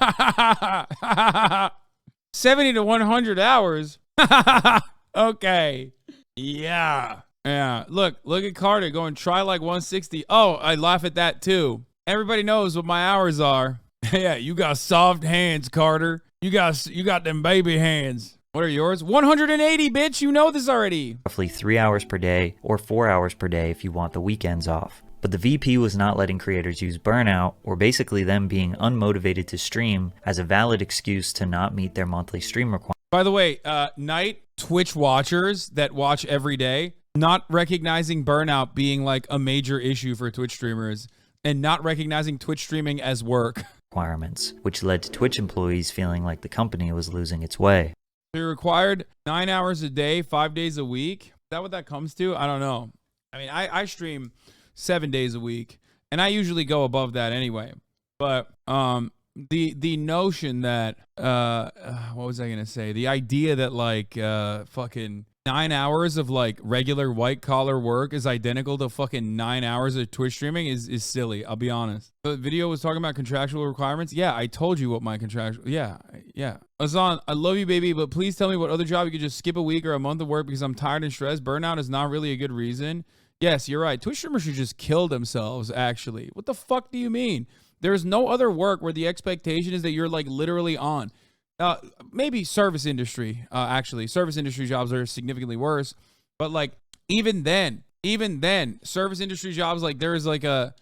70 to 100 hours. Okay. Yeah. Yeah, look at Carter going try like 160. Oh, I laugh at that too. Everybody knows what my hours are. Yeah, you got soft hands, Carter. You got them baby hands. What are yours? 180, bitch. You know this already. Roughly 3 hours per day or 4 hours per day if you want the weekends off. But the VP was not letting creators use burnout, or basically them being unmotivated to stream, as a valid excuse to not meet their monthly stream requirements. By the way, Night Twitch watchers that watch every day, not recognizing burnout being like a major issue for Twitch streamers, and not recognizing Twitch streaming as work. Requirements, which led to Twitch employees feeling like the company was losing its way. They're required 9 hours a day, 5 days a week. Is that what that comes to? I don't know. I mean, I stream 7 days a week, and I usually go above that anyway. But the notion that what was I gonna say? The idea that like fucking 9 hours of like regular white collar work is identical to fucking 9 hours of Twitch streaming is silly. I'll be honest. The video was talking about contractual requirements. Yeah, I told you what my contractual. Yeah. Hasan, I love you, baby, but please tell me what other job you could just skip a week or a month of work because I'm tired and stressed. Burnout is not really a good reason. Yes, you're right. Twitch streamers should just kill themselves. Actually, what the fuck do you mean? There's no other work where the expectation is that you're like literally on. Maybe service industry, actually. Service industry jobs are significantly worse. But like even then, service industry jobs, like there's like an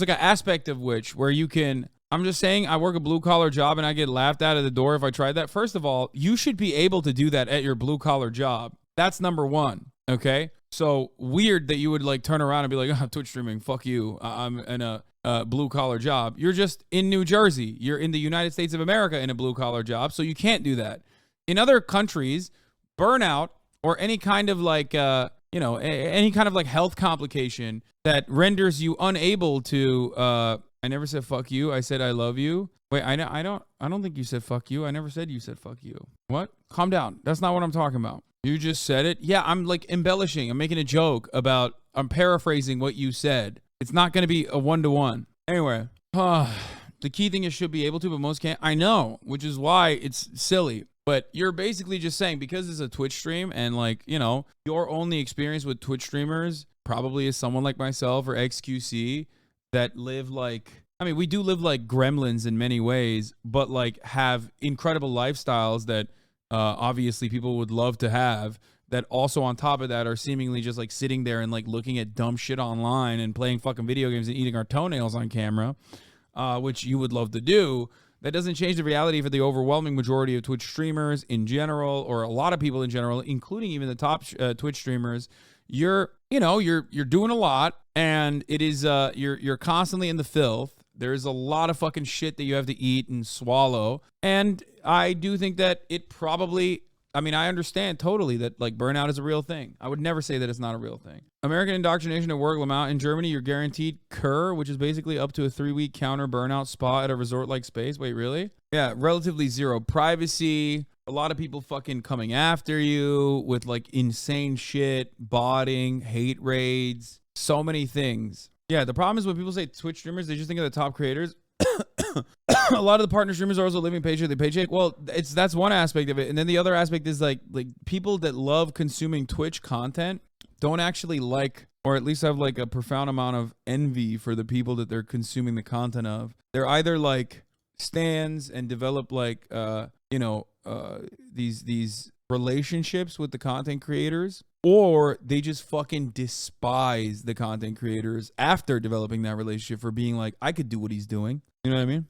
aspect of which where you can, I'm just saying, I work a blue collar job and I get laughed out of the door if I tried that. First of all, you should be able to do that at your blue collar job. That's number one. Okay. So weird that you would like turn around and be like, oh, Twitch streaming, fuck you. I'm in a blue collar job. You're just in New Jersey. You're in the United States of America in a blue collar job. So you can't do that. In other countries, burnout or any kind of like, any kind of like health complication that renders you unable to, I never said fuck you. I said I love you. Wait, I don't think you said fuck you. I never said you said fuck you. What? Calm down. That's not what I'm talking about. You just said it. Yeah, I'm like embellishing. I'm making a joke about, I'm paraphrasing what you said. It's not going to be a one-to-one. Anyway, the key thing is should be able to, but most can't. I know, which is why it's silly. But you're basically just saying because it's a Twitch stream and like, you know, your only experience with Twitch streamers probably is someone like myself or XQC that live like, I mean, we do live like gremlins in many ways, but like have incredible lifestyles that obviously people would love to have, that also on top of that are seemingly just like sitting there and like looking at dumb shit online and playing fucking video games and eating our toenails on camera, which you would love to do. That doesn't change the reality for the overwhelming majority of Twitch streamers in general, or a lot of people in general, including even the top Twitch streamers. You're doing a lot, and it is you're constantly in the filth. There's a lot of fucking shit that you have to eat and swallow. And I do think that it probably, I mean, I understand totally that like burnout is a real thing. I would never say that it's not a real thing. American indoctrination at work, Lamont. In Germany, you're guaranteed Kur, which is basically up to a 3-week counter burnout spa at a resort-like space. Wait, really? Yeah, relatively zero privacy. A lot of people fucking coming after you with like insane shit, botting, hate raids, so many things. Yeah, the problem is when people say Twitch streamers, they just think of the top creators. A lot of the partner streamers are also living paycheck to paycheck. Well, that's one aspect of it. And then the other aspect is like people that love consuming Twitch content don't actually like, or at least have like a profound amount of envy for the people that they're consuming the content of. They're either like stans and develop like, these relationships with the content creators, or they just fucking despise the content creators after developing that relationship for being like, I could do what he's doing. You know what I mean?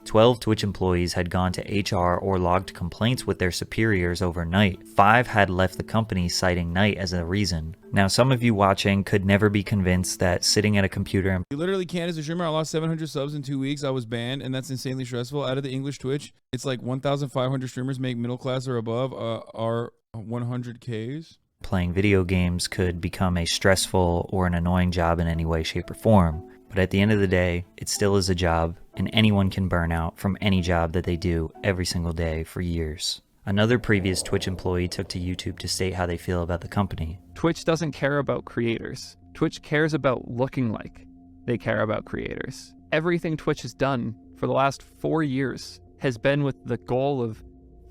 12 Twitch employees had gone to HR or logged complaints with their superiors overnight. 5 had left the company citing night as a reason. Now, some of you watching could never be convinced that sitting at a computer and You literally can't as a streamer. I lost 700 subs in 2 weeks. I was banned, and that's insanely stressful. Out of the English Twitch, it's like 1,500 streamers make middle class or above are 100Ks. playing video games could become a stressful or an annoying job in any way, shape, or form. But at the end of the day, it still is a job, and anyone can burn out from any job that they do every single day for years. Another previous Twitch employee took to YouTube to state how they feel about the company. Twitch doesn't care about creators. Twitch cares about looking like they care about creators. Everything Twitch has done for the last 4 years has been with the goal of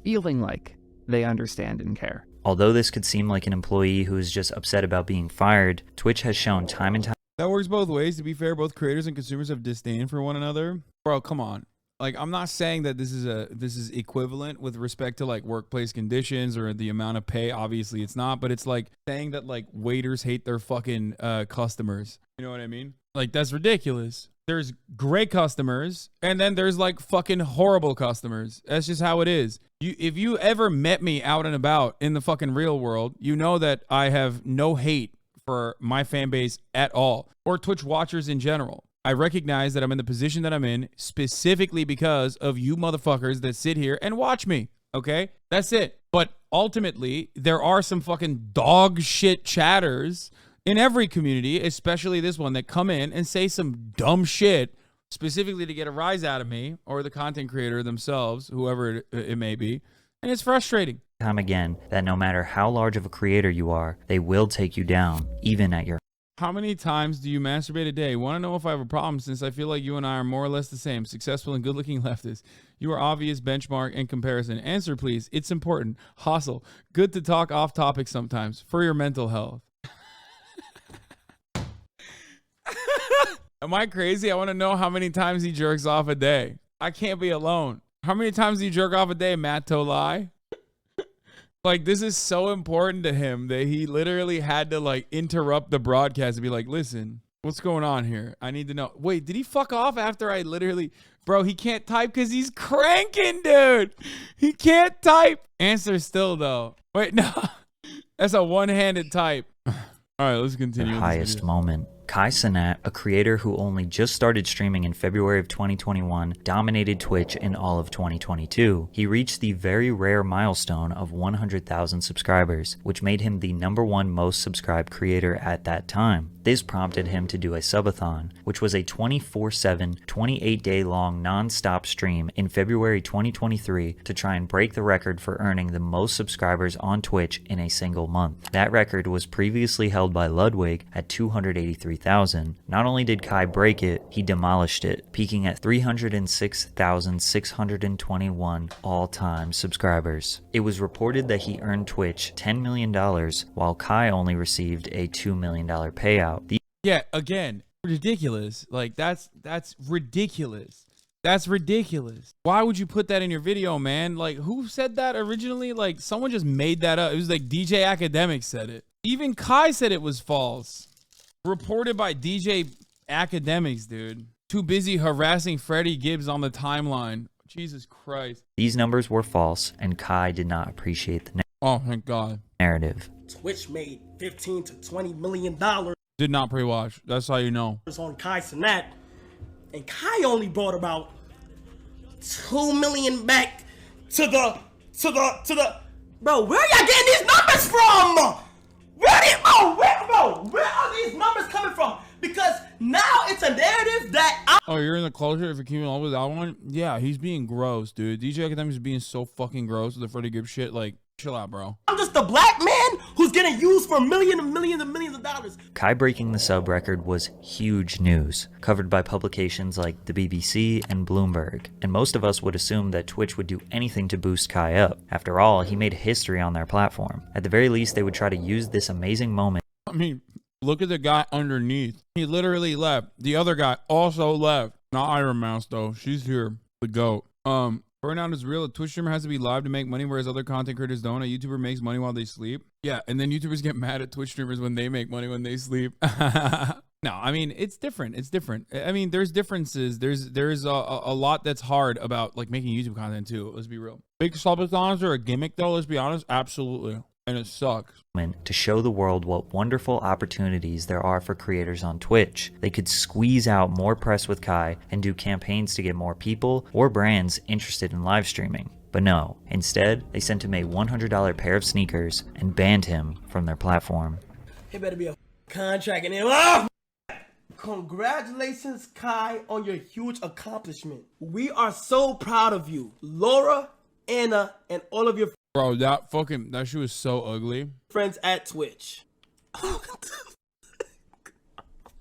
feeling like they understand and care. Although this could seem like an employee who is just upset about being fired, Twitch has shown time and time That works both ways. To be fair, both creators and consumers have disdain for one another. Bro, come on. Like, I'm not saying that this is equivalent with respect to like workplace conditions or the amount of pay. Obviously, it's not. But it's like saying that like waiters hate their fucking customers. You know what I mean? Like, that's ridiculous. There's great customers, and then there's like fucking horrible customers. That's just how it is. If you ever met me out and about in the fucking real world, you know that I have no hate for my fan base at all, or Twitch watchers in general. I recognize that I'm in the position that I'm in specifically because of you motherfuckers that sit here and watch me. Okay? That's it. But ultimately, there are some fucking dog shit chatters in every community, especially this one, that come in and say some dumb shit specifically to get a rise out of me or the content creator themselves, whoever it may be. And it's frustrating. time again that no matter how large of a creator you are, they will take you down, even at your How many times do you masturbate a day? Want to know if I have a problem, since I feel like you and I are more or less the same, successful and good-looking leftists. You are obvious benchmark and comparison. Answer, please. It's important. Hustle. Good to talk off topic sometimes for your mental health. Am I crazy? I want to know how many times he jerks off a day. I can't be alone. How many times do you jerk off a day, Matt Tolai? Like, this is so important to him that he literally had to, like, interrupt the broadcast and be like, listen, what's going on here? I need to know. Wait, did he fuck off after I literally... Bro, he can't type because he's cranking, dude. He can't type. Answer still, though. Wait, no. That's a one-handed type. All right, let's continue. Their highest moment. Kai Cenat, a creator who only just started streaming in February of 2021, dominated Twitch in all of 2022. He reached the very rare milestone of 100,000 subscribers, which made him the #1 most subscribed creator at that time. This prompted him to do a subathon, which was a 24/7, 28-day-long non-stop stream in February 2023 to try and break the record for earning the most subscribers on Twitch in a single month. That record was previously held by Ludwig at 283,000. Not only did Kai break it, he demolished it, peaking at 306,621 all-time subscribers. It was reported that he earned Twitch $10 million, while Kai only received a $2 million payout. Yeah, again, ridiculous. Like, that's ridiculous. That's ridiculous. Why would you put that in your video, man? Like, who said that originally? Like, someone just made that up. It was like DJ Academic said it. Even Kai said it was false. Reported by DJ Academics, dude. Too busy harassing Freddie Gibbs on the timeline. Jesus Christ. These numbers were false, and Kai did not appreciate the Oh, thank God. narrative. Twitch made $15 to $20 million Did not pre-watch. That's how you know. on Kai Cenat, and Kai only brought about $2 million back to the. Bro, where y'all getting these numbers from? Where are these numbers coming from? Because now it's a narrative that Oh, you're in the culture if you're keeping on with that one? Yeah, he's being gross, dude. DJ Academics is being so fucking gross with the Freddie Gibbs shit. Like, chill out, bro. I'm just a black man who's getting used for millions and millions of dollars. Kai breaking the sub record was huge news, covered by publications like the BBC and Bloomberg, and most of us would assume that Twitch would do anything to boost Kai up. After all, he made history on their platform. At the very least, they would try to use this amazing moment. I mean, look at the guy underneath. He literally left. The other guy also left. Not Iron Mouse, though. She's here. The GOAT. Burnout is real. A Twitch streamer has to be live to make money, whereas other content creators don't. A YouTuber makes money while they sleep. Yeah, and then YouTubers get mad at Twitch streamers when they make money when they sleep. No, I mean, it's different. It's different. I mean, there's differences. There's a lot that's hard about like making YouTube content too. Let's be real. Big subathons are a gimmick though. Let's be honest. Absolutely. And it sucks. To show the world what wonderful opportunities there are for creators on Twitch. They could squeeze out more press with Kai and do campaigns to get more people or brands interested in live streaming. But no, instead, they sent him a $100 pair of sneakers and banned him from their platform. It better be a contract and then, oh! Congratulations, Kai, on your huge accomplishment. We are so proud of you. Laura, Anna, and all of your Bro, that shit was so ugly. friends at Twitch.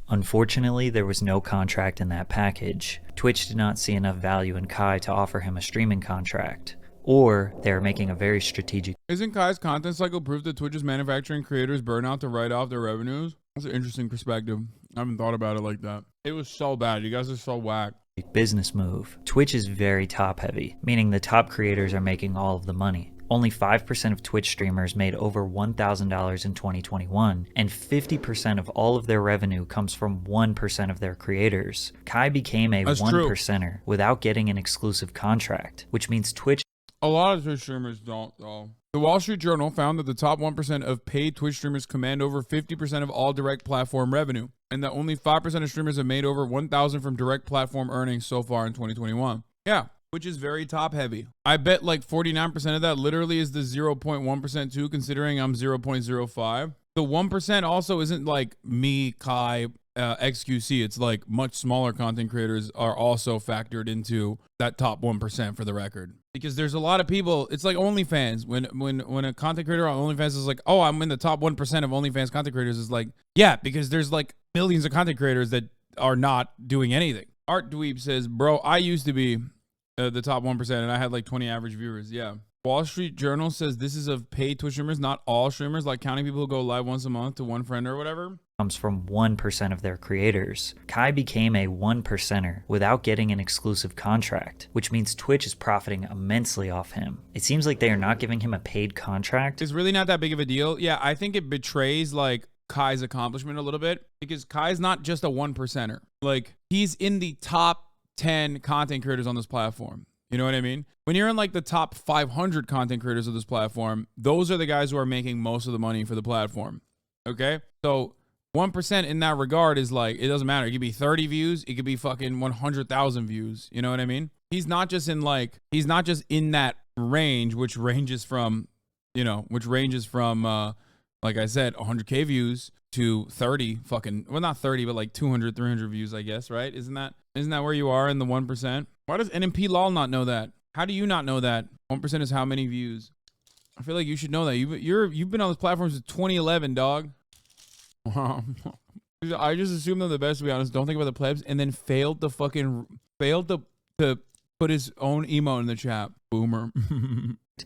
Unfortunately, there was no contract in that package. Twitch did not see enough value in Kai to offer him a streaming contract. Or they are making a very strategic. Isn't Kai's content cycle proof that Twitch is manufacturing creators burnout to write off their revenues? That's an interesting perspective. I haven't thought about it like that. It was so bad. You guys are so whack. Business move. Twitch is very top heavy, meaning the top creators are making all of the money. Only 5% of Twitch streamers made over $1,000 in 2021, and 50% of all of their revenue comes from 1% of their creators. Kai became a 1%er without getting an exclusive contract, which means Twitch. A lot of Twitch streamers don't, though. The Wall Street Journal found that the top 1% of paid Twitch streamers command over 50% of all direct platform revenue, and that only 5% of streamers have made over $1,000 from direct platform earnings so far in 2021. Yeah, which is very top heavy. I bet like 49% of that literally is the 0.1% too, considering I'm 0.05. The 1% also isn't like me, Kai, XQC. It's like much smaller content creators are also factored into that top 1% for the record. Because there's a lot of people, it's like OnlyFans. When a content creator on OnlyFans is like, oh, I'm in the top 1% of OnlyFans content creators, is like, yeah, because there's like millions of content creators that are not doing anything. Art Dweeb says, bro, I used to be the top 1% and I had like 20 average viewers. Yeah. Wall Street Journal says this is of paid Twitch streamers, not all streamers, like counting people who go live once a month to one friend or whatever. Comes from 1% of their creators. Kai became a 1%er without getting an exclusive contract, which means Twitch is profiting immensely off him. It seems like they are not giving him a paid contract. It's really not that big of a deal. Yeah, I think it betrays like Kai's accomplishment a little bit, because Kai's not just a 1%er. Like, he's in the top 10 content creators on this platform. You know what I mean? When you're in like the top 500 content creators of this platform, those are the guys who are making most of the money for the platform. Okay? So 1% in that regard is like, it doesn't matter. It could be 30 views. It could be fucking 100,000 views. You know what I mean? He's not just in that range, which ranges from, like I said, 100K views to 30 fucking, well, not 30, but like 200, 300 views, I guess, right? Isn't that where you are in the 1%? Why does NMP Lol not know that? How do you not know that? 1% is how many views? I feel like you should know that. You've been on this platform since 2011, dog. I just assumed they're the best, to be honest. Don't think about the plebs, and then failed to put his own emote in the chat. Boomer.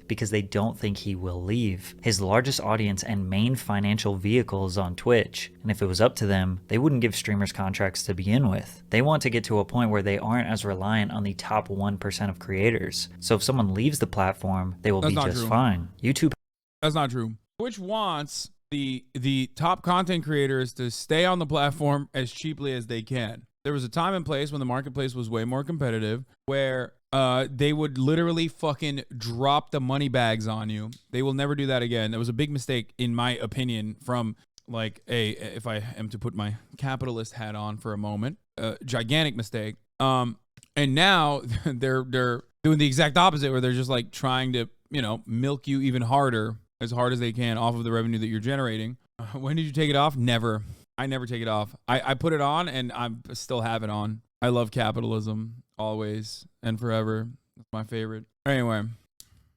Because they don't think he will leave. His largest audience and main financial vehicle is on Twitch, and if it was up to them, they wouldn't give streamers contracts to begin with. They want to get to a point where they aren't as reliant on the top 1% of creators. So if someone leaves the platform, they will be just fine. YouTube. That's not true. Twitch wants the top content creators to stay on the platform as cheaply as they can. There was a time and place when the marketplace was way more competitive, where they would literally fucking drop the money bags on you. They will never do that again. That was a big mistake, in my opinion, from like if I am to put my capitalist hat on for a moment, gigantic mistake. And now they're doing the exact opposite, where they're just like trying to, milk you even harder, as hard as they can off of the revenue that you're generating. When did you take it off? Never. I never take it off. I put it on and I still have it on. I love capitalism, always and forever. That's my favorite. Anyway.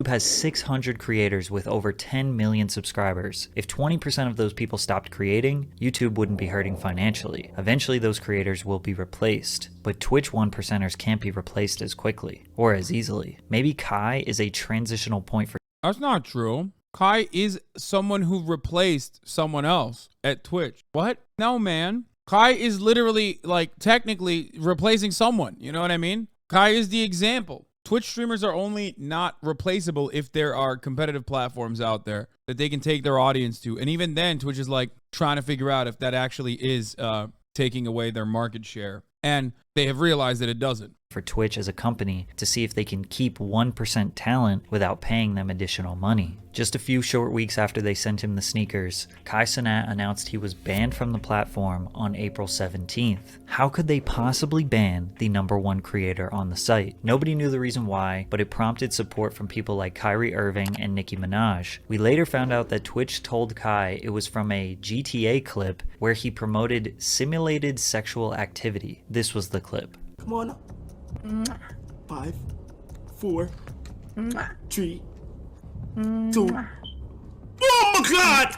YouTube has 600 creators with over 10 million subscribers. If 20% of those people stopped creating, YouTube wouldn't be hurting financially. Eventually those creators will be replaced, but Twitch 1%ers can't be replaced as quickly or as easily. Maybe Kai is a transitional point for. That's not true. Kai is someone who replaced someone else at Twitch. What? No, man. Kai is literally, like, technically replacing someone. You know what I mean? Kai is the example. Twitch streamers are only not replaceable if there are competitive platforms out there that they can take their audience to. And even then, Twitch is like trying to figure out if that actually is taking away their market share. And they have realized that it doesn't. For Twitch as a company to see if they can keep 1% talent without paying them additional money. Just a few short weeks after they sent him the sneakers, Kai Cenat announced he was banned from the platform on April 17th. How could they possibly ban the #1 creator on the site? Nobody knew the reason why, but it prompted support from people like Kyrie Irving and Nicki Minaj. We later found out that Twitch told Kai it was from a GTA clip where he promoted simulated sexual activity. This was the clip. Come on up. 5, 4, 3, 2. Oh my God!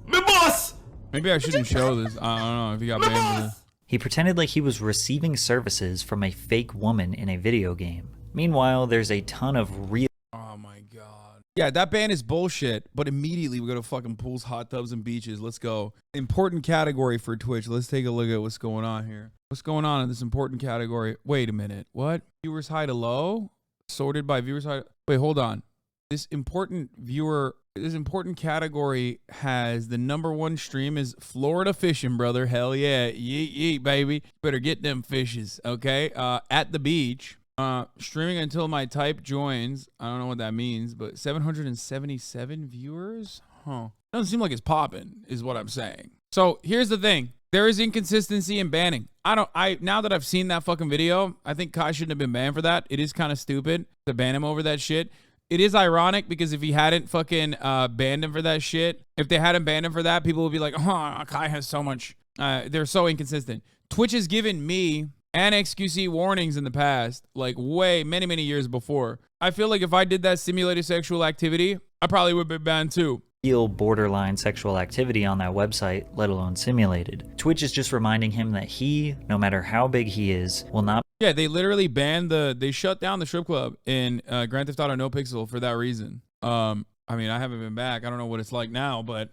My boss! Maybe I shouldn't show this. I don't know if he got banned for this. He pretended like he was receiving services from a fake woman in a video game. Meanwhile, there's a ton of real. Oh my God. Yeah, that ban is bullshit, but immediately we go to fucking pools, hot tubs, and beaches. Let's go. Important category for Twitch. Let's take a look at what's going on here. What's going on in this important category? Wait a minute. What? Viewers high to low? Sorted by viewers high. Wait, hold on. This important category has the #1 stream is Florida fishing, brother. Hell yeah. Yeet, yeet, baby. Better get them fishes, okay? At the beach. Streaming until my type joins. I don't know what that means, but 777 viewers? Huh. Doesn't seem like it's popping, is what I'm saying. So here's the thing. There is inconsistency in banning. Now that I've seen that fucking video, I think Kai shouldn't have been banned for that. It is kind of stupid to ban him over that shit. It is ironic because if he hadn't fucking banned him for that shit, if they hadn't banned him for that, people would be like, oh, Kai has so much. They're so inconsistent. Twitch has given me and XQC warnings in the past, like many years before. I feel like if I did that simulated sexual activity, I probably would have been banned too. Real borderline sexual activity on that website, let alone simulated. Twitch is just reminding him that he, no matter how big he is, will not. Yeah, they literally they shut down the strip club in Grand Theft Auto No Pixel for that reason. I mean, I haven't been back. I don't know what it's like now, but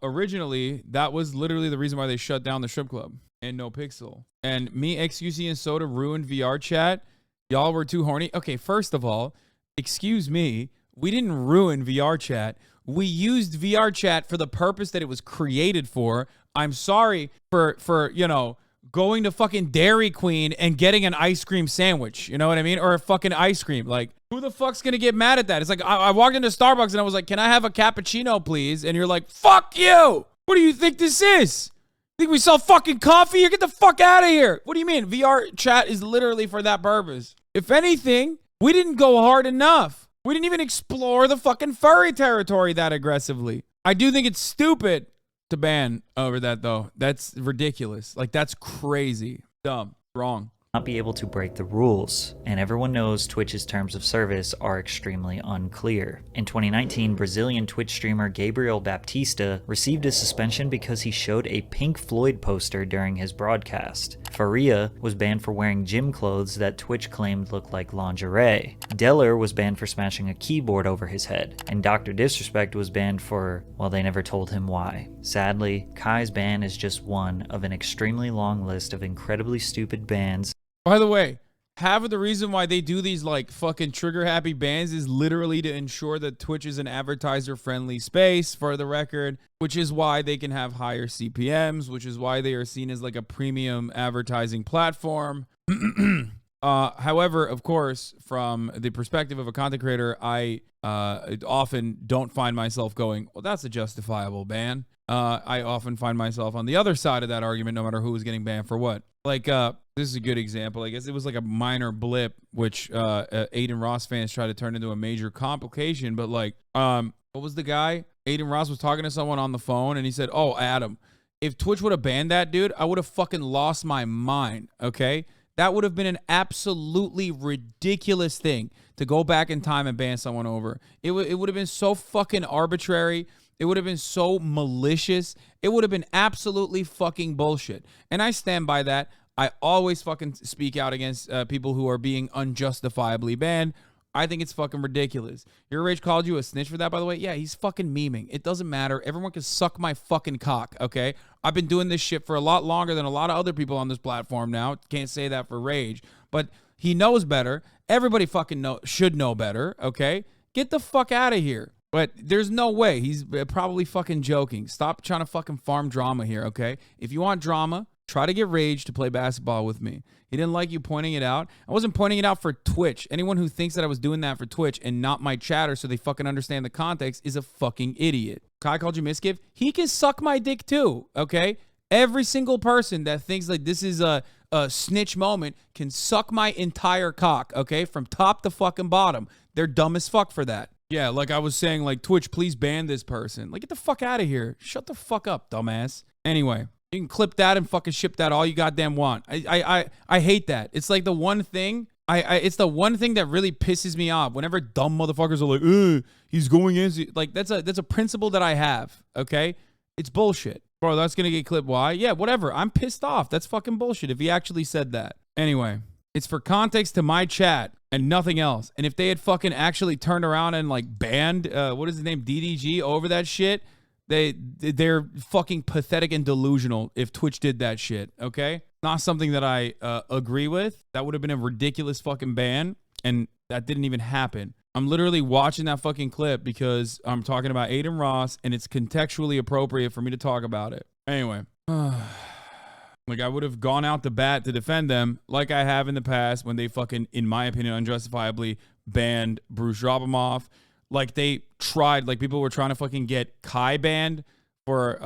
originally that was literally the reason why they shut down the strip club in No Pixel. And me, XQC, and Soda ruined VR chat. Y'all were too horny. Okay, first of all, excuse me, we didn't ruin VR chat. We used VR chat for the purpose that it was created for. I'm sorry for going to fucking Dairy Queen and getting an ice cream sandwich. You know what I mean? Or a fucking ice cream. Like, who the fuck's gonna get mad at that? It's like, I walked into Starbucks and I was like, can I have a cappuccino, please? And you're like, fuck you! What do you think this is? Think we sell fucking coffee here? Get the fuck out of here! What do you mean? VR chat is literally for that purpose. If anything, we didn't go hard enough. We didn't even explore the fucking furry territory that aggressively. I do think it's stupid to ban over that, though. That's ridiculous. Like, that's crazy. Dumb. Wrong. Not be able to break the rules, and everyone knows Twitch's terms of service are extremely unclear. In 2019, Brazilian Twitch streamer Gabriel Baptista received a suspension because he showed a Pink Floyd poster during his broadcast. Faria was banned for wearing gym clothes that Twitch claimed looked like lingerie. Deller was banned for smashing a keyboard over his head, and Dr. Disrespect was banned for, well, they never told him why. Sadly, Kai's ban is just one of an extremely long list of incredibly stupid bans. By the way, half of the reason why they do these like fucking trigger happy bans is literally to ensure that Twitch is an advertiser friendly space, for the record, which is why they can have higher CPMs, which is why they are seen as like a premium advertising platform. However, of course, from the perspective of a content creator, I often don't find myself going, well, that's a justifiable ban. I often find myself on the other side of that argument, no matter who is getting banned for what. Like, this is a good example. I guess it was like a minor blip, which Aiden Ross fans try to turn into a major complication. But like, what was the guy? Aiden Ross was talking to someone on the phone, and he said, "Oh, Adam, if Twitch would have banned that dude, I would have fucking lost my mind." Okay, that would have been an absolutely ridiculous thing to go back in time and ban someone over. It would have been so fucking arbitrary. It would have been so malicious. It would have been absolutely fucking bullshit. And I stand by that. I always fucking speak out against people who are being unjustifiably banned. I think it's fucking ridiculous. Your Rage called you a snitch for that, by the way? Yeah, he's fucking memeing. It doesn't matter. Everyone can suck my fucking cock, okay? I've been doing this shit for a lot longer than a lot of other people on this platform now. Can't say that for Rage. But He knows better. Everybody fucking should know better, okay? Get the fuck out of here. But there's no way. He's probably fucking joking. Stop trying to fucking farm drama here, okay? If you want drama, try to get Rage to play basketball with me. He didn't like you pointing it out. I wasn't pointing it out for Twitch. Anyone who thinks that I was doing that for Twitch and not my chatter so they fucking understand the context is a fucking idiot. Kai called you misgive. He can suck my dick too, okay? Every single person that thinks like this is a snitch moment can suck my entire cock, okay? From top to fucking bottom. They're dumb as fuck for that. Yeah, like I was saying, like, Twitch, please ban this person. Like, get the fuck out of here. Shut the fuck up, dumbass. Anyway, you can clip that and fucking ship that all you goddamn want. I hate that. It's like the one thing, it's the one thing that really pisses me off. Whenever dumb motherfuckers are like, he's going in. Like, that's a principle that I have, okay? It's bullshit. Bro, that's gonna get clipped. Why? Yeah, whatever. I'm pissed off. That's fucking bullshit if he actually said that. Anyway, it's for context to my chat and nothing else. And if they had fucking actually turned around and like banned, what is his name, DDG over that shit, they're fucking pathetic and delusional if Twitch did that shit, okay? Not something that I agree with. That would have been a ridiculous fucking ban, and that didn't even happen. I'm literally watching that fucking clip because I'm talking about Aiden Ross, and it's contextually appropriate for me to talk about it. Anyway. Like, I would have gone out to bat to defend them like I have in the past when they fucking, in my opinion, unjustifiably banned Bruce Dropomoff. Like, they tried, like, people were trying to fucking get Kai banned for,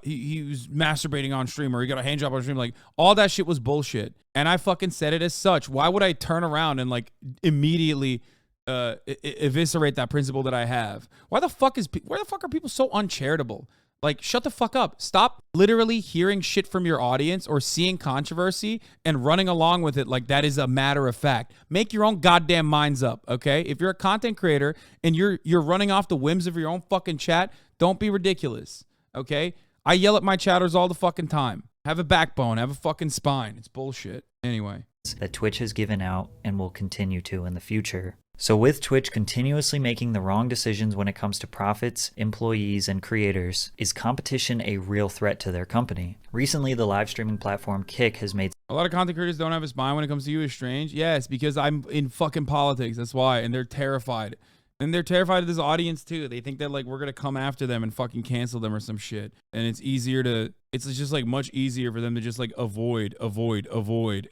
he was masturbating on stream, or he got a hand job on stream. Like, all that shit was bullshit. And I fucking said it as such. Why would I turn around and, like, immediately eviscerate that principle that I have? Where the fuck are people so uncharitable? Like, shut the fuck up. Stop literally hearing shit from your audience or seeing controversy and running along with it like that is a matter of fact. Make your own goddamn minds up, okay? If you're a content creator and you're running off the whims of your own fucking chat, don't be ridiculous, okay? I yell at my chatters all the fucking time. Have a backbone. Have a fucking spine. It's bullshit. Anyway. That Twitch has given out and will continue to in the future. So with Twitch continuously making the wrong decisions when it comes to profits, employees, and creators, is competition a real threat to their company? Recently, the live streaming platform Kick has made a lot of content creators don't have a spine when it comes to you. Is strange. Yes, because I'm in fucking politics. That's why. And they're terrified. And they're terrified of this audience too. They think that like we're gonna come after them and fucking cancel them or some shit. And it's just like much easier for them to just like avoid.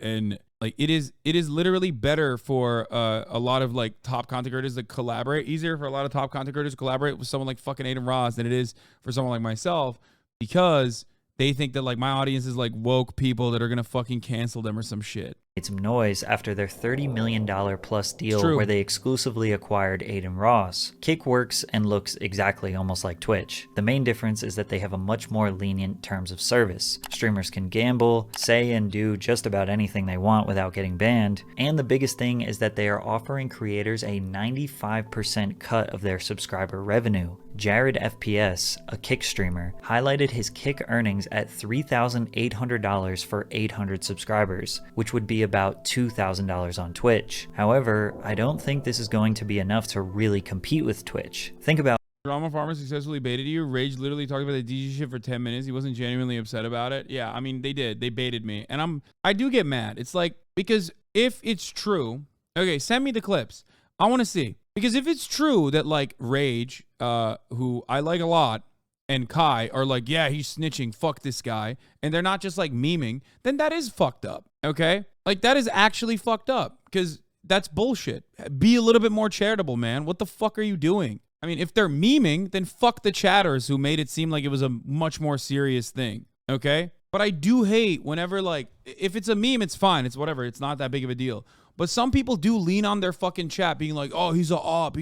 And like it is literally better for a lot of like top content creators to collaborate. Easier for a lot of top content creators to collaborate with someone like fucking Aiden Ross than it is for someone like myself, because they think that like my audience is like woke people that are gonna fucking cancel them or some shit. Some noise after their $30 million plus deal where they exclusively acquired Aiden Ross. Kick works and looks exactly almost like Twitch. The main difference is that they have a much more lenient terms of service. Streamers can gamble, say and do just about anything they want without getting banned, and the biggest thing is that they are offering creators a 95% cut of their subscriber revenue. Jared FPS, a Kick streamer, highlighted his Kick earnings at $3,800 for 800 subscribers, which would be about $2,000 on Twitch. However, I don't think this is going to be enough to really compete with Twitch. Think about Drama Farmer successfully baited you. Rage literally talked about the DG shit for 10 minutes. He wasn't genuinely upset about it. Yeah, I mean, they did. They baited me. And I do get mad. It's like, because if it's true, okay, send me the clips. I want to see. Because if it's true that like Rage, who I like a lot, and Kai are like, yeah, he's snitching, fuck this guy, and they're not just like memeing, then that is fucked up, okay? Like, that is actually fucked up, because that's bullshit. Be a little bit more charitable, man. What the fuck are you doing? I mean, if they're memeing, then fuck the chatters who made it seem like it was a much more serious thing, okay? But I do hate whenever, like, if it's a meme, it's fine. It's whatever. It's not that big of a deal. But some people do lean on their fucking chat being like, oh, he's a op.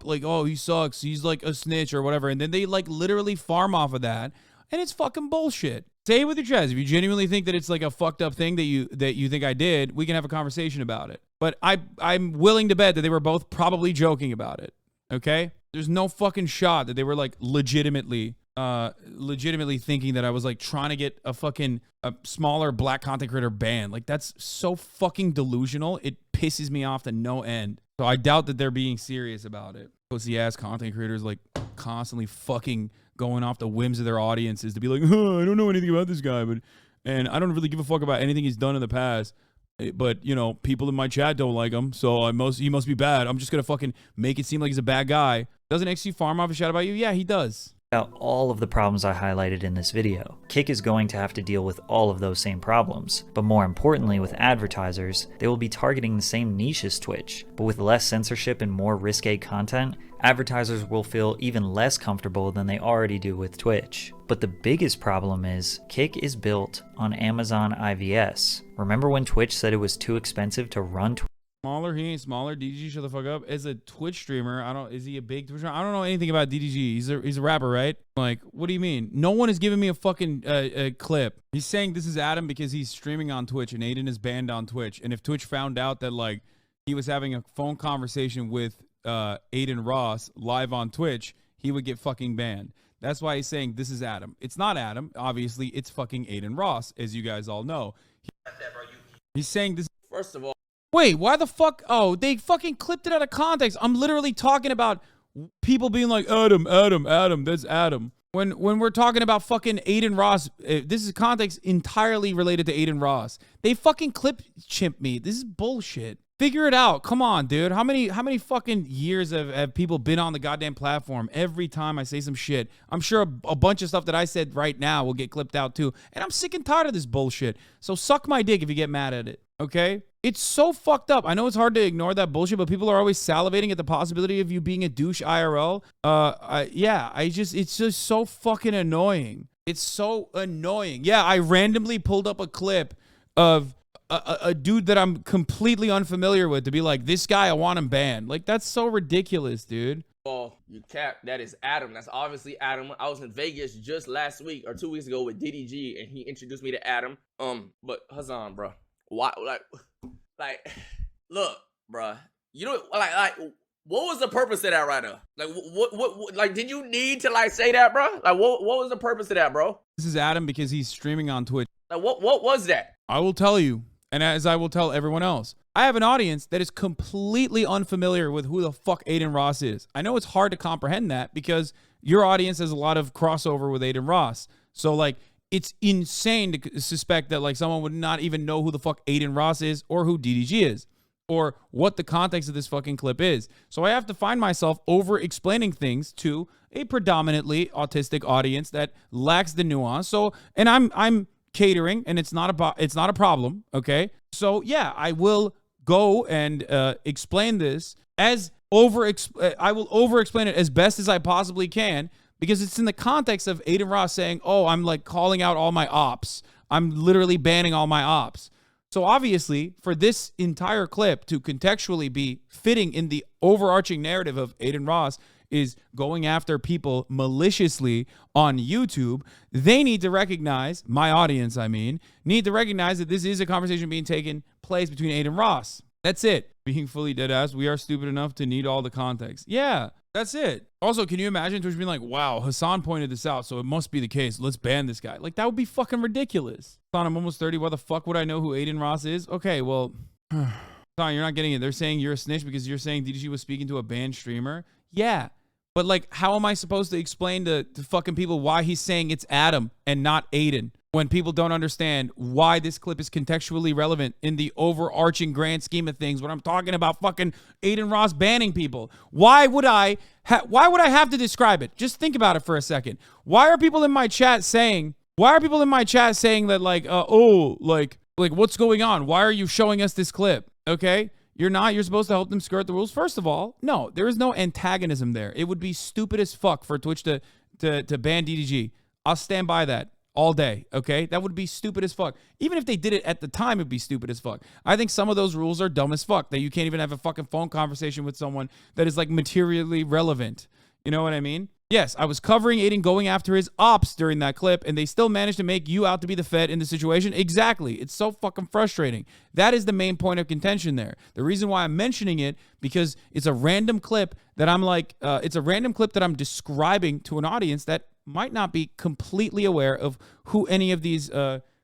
Like, oh, he sucks. He's like a snitch or whatever. And then they like literally farm off of that. And it's fucking bullshit. Say it with your chest. If you genuinely think that it's like a fucked up thing that you think I did, we can have a conversation about it. But I'm willing to bet that they were both probably joking about it. Okay? There's no fucking shot that they were like legitimately thinking that I was like trying to get a smaller black content creator banned. Like, that's so fucking delusional. It pisses me off to no end. So I doubt that they're being serious about it. Pussy ass content creators like constantly fucking going off the whims of their audiences to be like, I don't know anything about this guy, and I don't really give a fuck about anything he's done in the past. but you know, people in my chat don't like him, so he must be bad. I'm just gonna fucking make it seem like he's a bad guy. Doesn't XC Farm have a shout about you? Yeah, he does. About all of the problems I highlighted in this video. Kick is going to have to deal with all of those same problems, but more importantly with advertisers, they will be targeting the same niche as Twitch, but with less censorship and more risque content, advertisers will feel even less comfortable than they already do with Twitch. But the biggest problem is, Kick is built on Amazon IVS. Remember when Twitch said it was too expensive to run Twitch? Smaller, he ain't smaller. DDG, shut the fuck up. As a Twitch streamer, is he a big Twitch streamer? I don't know anything about DDG. He's a rapper, right? Like, what do you mean? No one has given me a fucking a clip. He's saying this is Adam because he's streaming on Twitch and Aiden is banned on Twitch. And if Twitch found out that like he was having a phone conversation with Aiden Ross live on Twitch, he would get fucking banned. That's why he's saying this is Adam. It's not Adam. Obviously, it's fucking Aiden Ross, as you guys all know. He's saying this. First of all, wait, why the fuck? Oh, they fucking clipped it out of context. I'm literally talking about people being like, Adam, that's Adam. When we're talking about fucking Aiden Ross, this is context entirely related to Aiden Ross. They fucking clip chimp me. This is bullshit. Figure it out. Come on, dude. How many fucking years have people been on the goddamn platform? Every time I say some shit, I'm sure a bunch of stuff that I said right now will get clipped out too. And I'm sick and tired of this bullshit. So suck my dick if you get mad at it. Okay? It's so fucked up. I know it's hard to ignore that bullshit, but people are always salivating at the possibility of you being a douche IRL. It's just so fucking annoying. It's so annoying. Yeah, I randomly pulled up a clip of a dude that I'm completely unfamiliar with to be like, this guy, I want him banned. Like, that's so ridiculous, dude. oh, you cap. That is Adam. That's obviously Adam. I was in Vegas just last week or 2 weeks ago with DDG, and he introduced me to Adam. But Hasan, bro, why? Like, look, bro. You know, like, what was the purpose of that right now? Like, what, like, did you need to like say that, bro? Like, what was the purpose of that, bro? This is Adam because he's streaming on Twitch. Like, what was that? I will tell you, and as I will tell everyone else, I have an audience that is completely unfamiliar with who the fuck Aiden Ross is. I know it's hard to comprehend that because your audience has a lot of crossover with Aiden Ross. So, like, it's insane to suspect that, like, someone would not even know who the fuck Aiden Ross is or who DDG is or what the context of this fucking clip is. So I have to find myself over-explaining things to a predominantly autistic audience that lacks the nuance. So, and I'm catering, and it's not a problem, okay? So yeah, I will go and explain this as I will over-explain it as best as I possibly can because it's in the context of Aiden Ross saying, "Oh, I'm like calling out all my ops. I'm literally banning all my ops." So obviously, for this entire clip to contextually be fitting in the overarching narrative of Aiden Ross is going after people maliciously on YouTube, they need to recognize, my audience, need to recognize that this is a conversation being taken place between Aiden Ross. That's it. Being fully deadass, we are stupid enough to need all the context. Yeah, that's it. Also, can you imagine Twitch being like, wow, Hasan pointed this out, so it must be the case. Let's ban this guy. Like, that would be fucking ridiculous. Hasan, I'm almost 30. Why the fuck would I know who Aiden Ross is? Okay, well, Hasan, you're not getting it. They're saying you're a snitch because you're saying DDG was speaking to a banned streamer. Yeah, but like, how am I supposed to explain to fucking people why he's saying it's Adam and not Aiden when people don't understand why this clip is contextually relevant in the overarching grand scheme of things when I'm talking about fucking Aiden Ross banning people? Why would I have to describe it? Just think about it for a second. Why are people in my chat saying that like, like what's going on? Why are you showing us this clip? Okay? You're supposed to help them skirt the rules. First of all, no, there is no antagonism there. It would be stupid as fuck for Twitch to ban DDG. I'll stand by that all day, okay? That would be stupid as fuck. Even if they did it at the time, it'd be stupid as fuck. I think some of those rules are dumb as fuck, that you can't even have a fucking phone conversation with someone that is like materially relevant. You know what I mean? Yes, I was covering Aiden going after his ops during that clip, and they still managed to make you out to be the Fed in the situation. Exactly. It's so fucking frustrating. That is the main point of contention there. The reason why I'm mentioning it, because it's a random clip that I'm like, it's a random clip that I'm describing to an audience that might not be completely aware of who any of these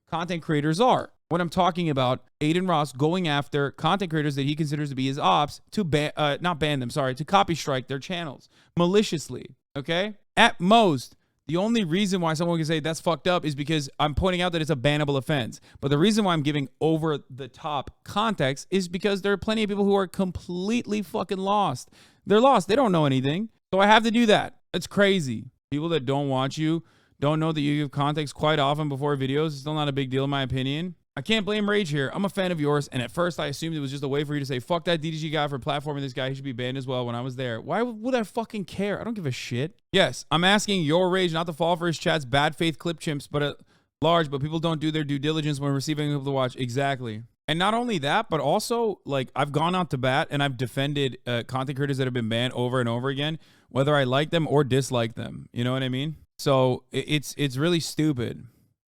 content creators are. When I'm talking about Aiden Ross going after content creators that he considers to be his ops to to copy strike their channels maliciously. Okay? At most, The only reason why someone can say that's fucked up is because I'm pointing out that it's a bannable offense. But the reason why I'm giving over the top context is because there are plenty of people who are completely fucking lost. They're lost. They don't know anything. So I have to do that. It's crazy. People that don't watch you don't know that you give context quite often before videos. It's still not a big deal in my opinion. I can't blame Rage here. I'm a fan of yours, and at first I assumed it was just a way for you to say, fuck that DDG guy for platforming this guy. He should be banned as well when I was there. Why would I fucking care? I don't give a shit. Yes, I'm asking your Rage not to fall for his chat's bad faith clip chimps, but at large, but people don't do their due diligence when receiving people to watch. Exactly. And not only that, but also, like, I've gone out to bat, and I've defended content creators that have been banned over and over again, whether I like them or dislike them. You know what I mean? So it's really stupid.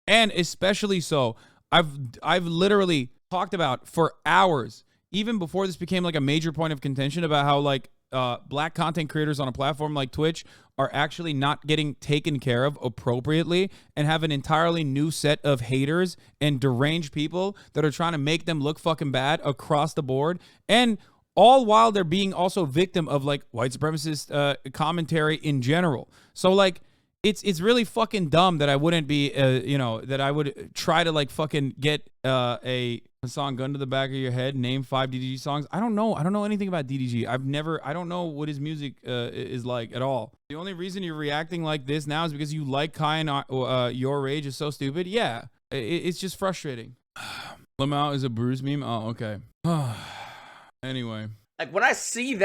And especially so, I've literally talked about for hours, even before this became like a major point of contention, about how like black content creators on a platform like Twitch are actually not getting taken care of appropriately and have an entirely new set of haters and deranged people that are trying to make them look fucking bad across the board. And all while they're being also victim of like white supremacist commentary in general. So like, it's really fucking dumb that I wouldn't be, that I would try to like fucking get a song gun to the back of your head, name 5 DDG songs. I don't know anything about DDG. I don't know what his music is like at all. The only reason you're reacting like this now is because you like Kai and your Rage is so stupid. Yeah, it's just frustrating. Lamau is a bruise meme. Oh, okay. Anyway. Like when I see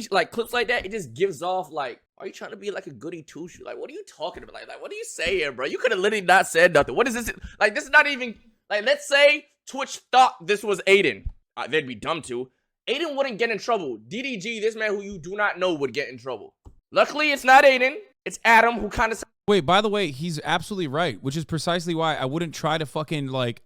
like clips like that, it just gives off like, are you trying to be like a goody two shoe? Like, what are you talking about? Like what are you saying, bro? You could have literally not said nothing. What is this? Like, this is not even like. Let's say Twitch thought this was Aiden. They'd be dumb too. Aiden wouldn't get in trouble. DDG, this man who you do not know, would get in trouble. Luckily, it's not Aiden. It's Adam, who kind of. Wait, by the way, he's absolutely right, which is precisely why I wouldn't try to fucking like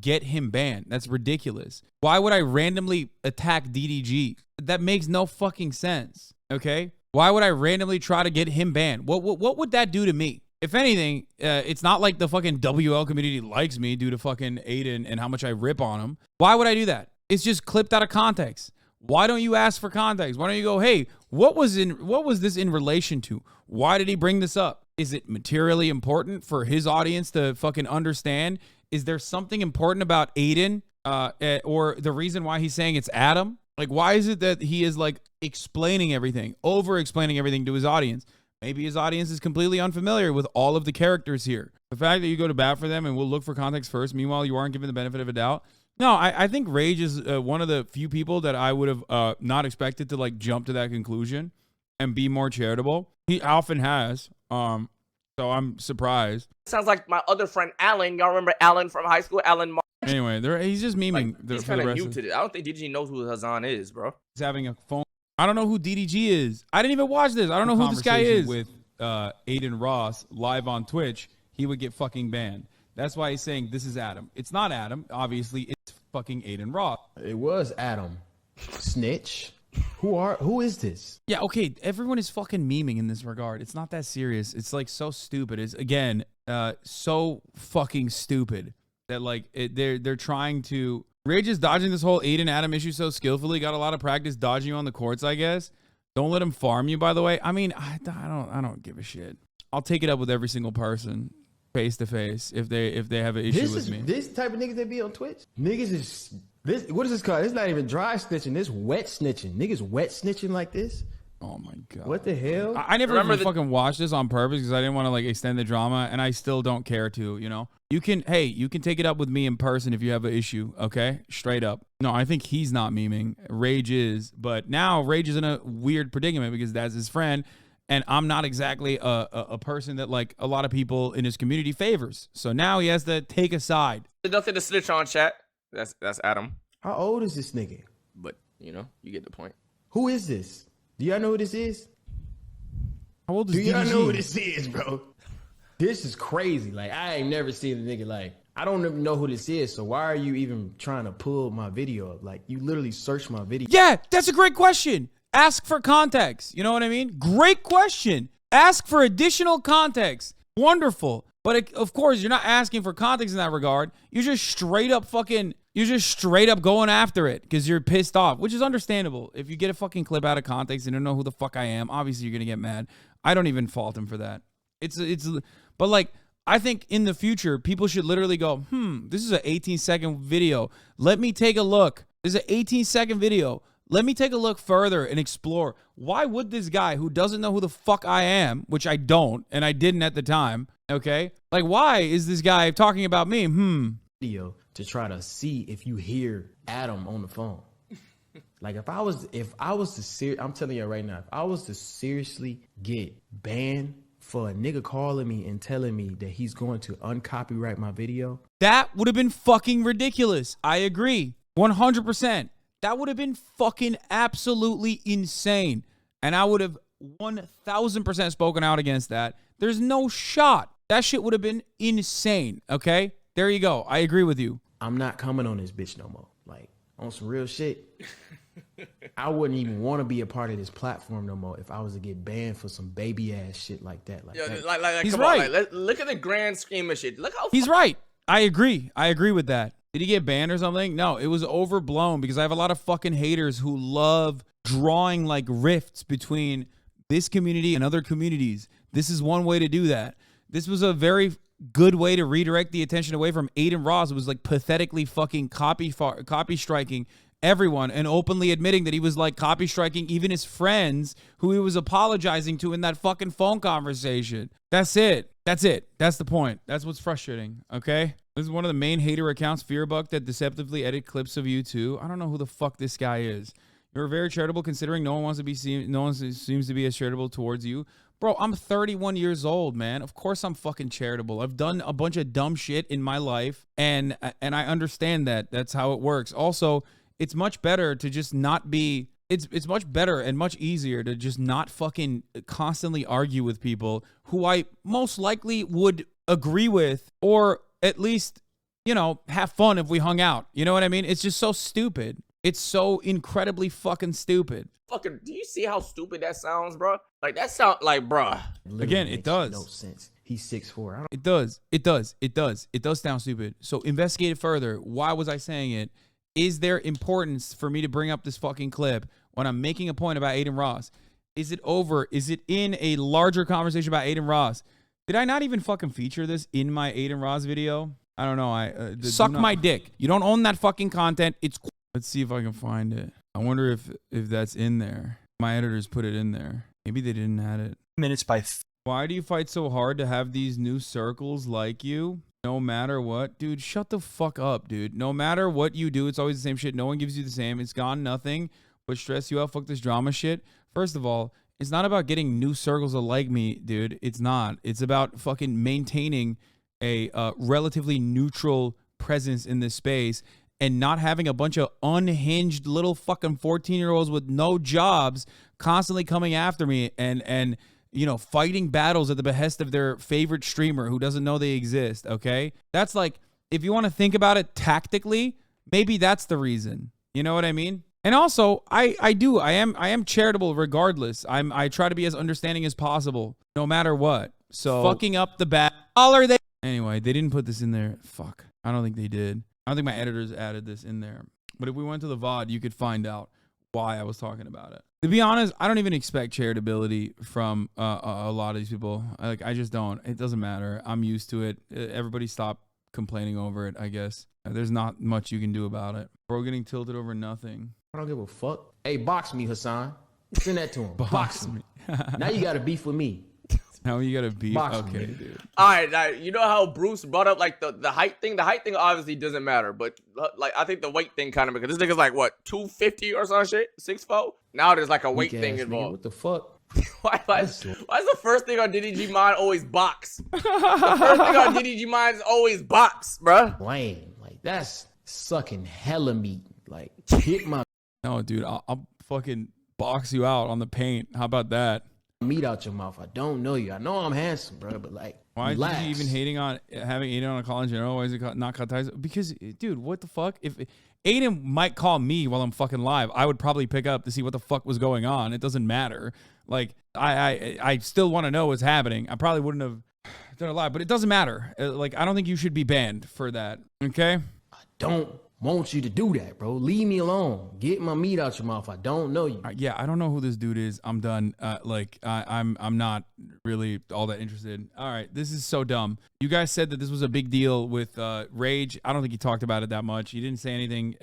get him banned. That's ridiculous. Why would I randomly attack DDG? That makes no fucking sense. Okay? Why would I randomly try to get him banned? What would that do to me? If anything, it's not like the fucking WL community likes me due to fucking Aiden and how much I rip on him. Why would I do that? It's just clipped out of context. Why don't you ask for context? Why don't you go, hey, what was this in relation to? Why did he bring this up? Is it materially important for his audience to fucking understand? Is there something important about Aiden or the reason why he's saying it's Adam? Like, why is it that he is like explaining everything, over explaining everything to his audience? Maybe his audience is completely unfamiliar with all of the characters here. The fact that you go to bat for them and we'll look for context first, meanwhile, you aren't given the benefit of a doubt. No, I think Rage is one of the few people that I would have not expected to like jump to that conclusion and be more charitable. He often has. So I'm surprised. Sounds like my other friend Alan. Y'all remember Alan from high school? Alan. Anyway, he's just memeing. Like, he's kind of new to this. I don't think DDG knows who Hasan is, bro. He's having a phone. I don't know who DDG is. I didn't even watch this. I don't know who this guy is. With Aiden Ross live on Twitch, he would get fucking banned. That's why he's saying this is Adam. It's not Adam. Obviously, it's fucking Aiden Ross. It was Adam. Snitch. Who is this? Yeah, okay. Everyone is fucking memeing in this regard. It's not that serious. It's like so stupid. It's again, so fucking stupid that like they're trying to. Rage is dodging this whole Aiden Adam issue so skillfully. Got a lot of practice dodging you on the courts, I guess. Don't let him farm you, by the way. I mean, I don't give a shit. I'll take it up with every single person face to face if they have an issue with me. This type of niggas that be on Twitch. Niggas is this. What is this called? It's not even dry snitching. This wet snitching. Niggas wet snitching like this. Oh my god. What the hell? I never even fucking watched this on purpose because I didn't want to like extend the drama, and I still don't care to. You know, you can take it up with me in person if you have an issue. Okay, straight up. No, I think he's not memeing. Rage is, but now Rage is in a weird predicament because that's his friend. And I'm not exactly a person that like a lot of people in his community favors. So now he has to take a side. There's nothing to snitch on, chat. That's Adam. How old is this nigga? But you know, you get the point. Who is this? Do y'all know who this is? How old is DDG? Do y'all DDG? know who this is, bro? This is crazy. Like, I ain't never seen a nigga like, I don't even know who this is. So why are you even trying to pull my video up? Like, you literally searched my video. Yeah, that's a great question. Ask for context. You know what I mean? Great question. Ask for additional context. Wonderful. But of course, you're not asking for context in that regard. You're just straight up going after it because you're pissed off, which is understandable. If you get a fucking clip out of context and don't know who the fuck I am, obviously you're going to get mad. I don't even fault him for that. but like, I think in the future, people should literally go, this is an 18-second video. Let me take a look. This is an 18-second video. Let me take a look further and explore. Why would this guy who doesn't know who the fuck I am, which I don't, and I didn't at the time, okay? Like, why is this guy talking about me? Video to try to see if you hear Adam on the phone. Like, if I was to I'm telling you right now, if I was to seriously get banned for a nigga calling me and telling me that he's going to uncopyright my video, that would have been fucking ridiculous. I agree. 100%. That would have been fucking absolutely insane. And I would have 1000% spoken out against that. There's no shot. That shit would have been insane. Okay? There you go. I agree with you. I'm not coming on this bitch no more. Like, on some real shit. I wouldn't even want to be a part of this platform no more if I was to get banned for some baby ass shit like that. Like, he's right. Look at the grand scheme of shit. Look how he's right. I agree. I agree with that. Did he get banned or something? No, it was overblown because I have a lot of fucking haters who love drawing like rifts between this community and other communities. This is one way to do that. This was a very good way to redirect the attention away from Adin Ross. It was like pathetically fucking copy striking everyone and openly admitting that he was like copy striking even his friends who he was apologizing to in that fucking phone conversation. That's it. That's it. That's the point. That's what's frustrating. Okay. This is one of the main hater accounts, Fearbuck, that deceptively edit clips of you too. I don't know who the fuck this guy is. You're very charitable considering no one wants to be seen. No one seems to be as charitable towards you. Bro, I'm 31 years old, man. Of course I'm fucking charitable. I've done a bunch of dumb shit in my life and I understand that. That's how it works. Also, it's much better to just not be, it's much better and much easier to just not fucking constantly argue with people who I most likely would agree with or at least, you know, have fun if we hung out. You know what I mean? It's just so stupid. It's so incredibly fucking stupid. Fucking, do you see how stupid that sounds, bro? Like, that sound like, bruh. Again, it does. No sense. He's 6'4". It does. It does. It does. It does sound stupid. So investigate it further. Why was I saying it? Is there importance for me to bring up this fucking clip when I'm making a point about Adin Ross? Is it over? Is it in a larger conversation about Adin Ross? Did I not even fucking feature this in my Adin Ross video? I don't know. Suck my dick. You don't own that fucking content. It's cool. Let's see if I can find it. I wonder if that's in there. My editors put it in there. Maybe they didn't add it. Minutes by. Why do you fight so hard to have these new circles like you? No matter what, dude, shut the fuck up, dude. No matter what you do, it's always the same shit. No one gives you the same. It's gone nothing but stress you out. Fuck this drama shit. First of all, it's not about getting new circles of like me, dude. It's not. It's about fucking maintaining a relatively neutral presence in this space and not having a bunch of unhinged little fucking 14-year-olds with no jobs constantly coming after me and you know, fighting battles at the behest of their favorite streamer who doesn't know they exist, okay? That's like, if you want to think about it tactically, maybe that's the reason. You know what I mean? And also, I am charitable regardless. I try to be as understanding as possible, no matter what. So fucking up the bat. All are they? Anyway, they didn't put this in there. Fuck. I don't think they did. I don't think my editors added this in there. But if we went to the VOD, you could find out why I was talking about it. To be honest, I don't even expect charitability from a lot of these people. Like, I just don't. It doesn't matter. I'm used to it. Everybody stop complaining over it, I guess. There's not much you can do about it. Bro getting tilted over nothing. I don't give a fuck. Hey, box me, Hasan. Send that to him. Box me. Now you got to beef with me. Now you got to beef. Okay, me. dude. All right, now, you know how Bruce brought up like the height thing? The height thing obviously doesn't matter, but like I think the weight thing kind of, because this nigga's like what, 250 or some shit, 6'4". Now there's like a weight thing involved. What the fuck? why is the first thing on DDG mind always box? The first thing on DDG mind is always box, bruh. Lame. Like, that's sucking hella meat. Like, hit my No, dude, I'll fucking box you out on the paint. How about that? meat out your mouth. I don't know you. I know I'm handsome, bro, but like, why relax. is he even hating on having Aiden on a call in general? Why is it not cut ties? Because, dude, what the fuck? If Aiden might call me while I'm fucking live, I would probably pick up to see what the fuck was going on. It doesn't matter. Like, I still want to know what's happening. I probably wouldn't have done it live, but it doesn't matter. Like, I don't think you should be banned for that. Okay? I don't want you to do that, bro. Leave me alone. Get my meat out your mouth. I don't know you. Yeah, I don't know who this dude is. I'm done. I'm not really all that interested. All right, this is so dumb. You guys said that this was a big deal with Rage. I don't think he talked about it that much. He didn't say anything.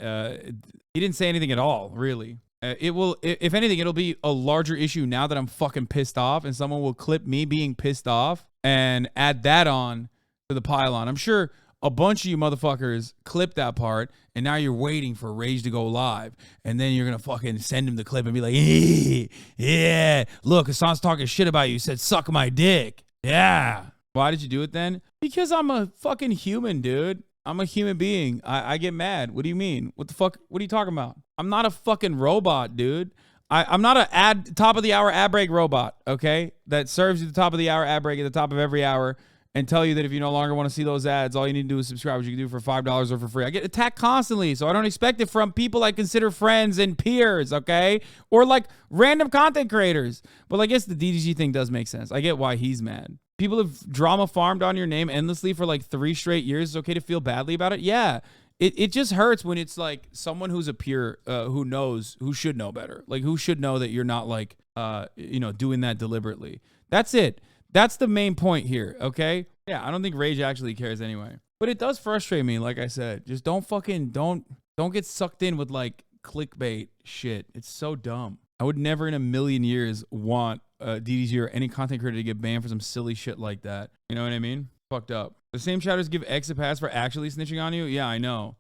He didn't say anything at all, really. It will, if anything, it'll be a larger issue now that I'm fucking pissed off, and someone will clip me being pissed off and add that on to the pylon. I'm sure a bunch of you motherfuckers clipped that part, and now you're waiting for Rage to go live, and then you're gonna fucking send him the clip and be like, yeah, look, Hasan's talking shit about you. He said, suck my dick. Yeah. Why did you do it then? Because I'm a fucking human, dude. I'm a human being. I get mad. What do you mean? What the fuck? What are you talking about? I'm not a fucking robot, dude. I'm not a top of the hour ad break robot, okay? That serves you the top of the hour ad break at the top of every hour and tell you that if you no longer want to see those ads, all you need to do is subscribe, which you can do for $5 or for free. I get attacked constantly, so I don't expect it from people I consider friends and peers, okay? Or like random content creators. But I guess the DDG thing does make sense. I get why he's mad. People have drama farmed on your name endlessly for like 3 straight years. It's okay to feel badly about it. Yeah. It just hurts when it's like someone who's a peer who should know better. Like who should know that you're not like, doing that deliberately. That's it. That's the main point here. Okay. Yeah. I don't think Rage actually cares anyway, but it does frustrate me. Like I said, just don't get sucked in with like clickbait shit. It's so dumb. I would never in a million years want DDG or any content creator to get banned for some silly shit like that. You know what I mean? Fucked up. The same chatters give X a pass for actually snitching on you? Yeah, I know.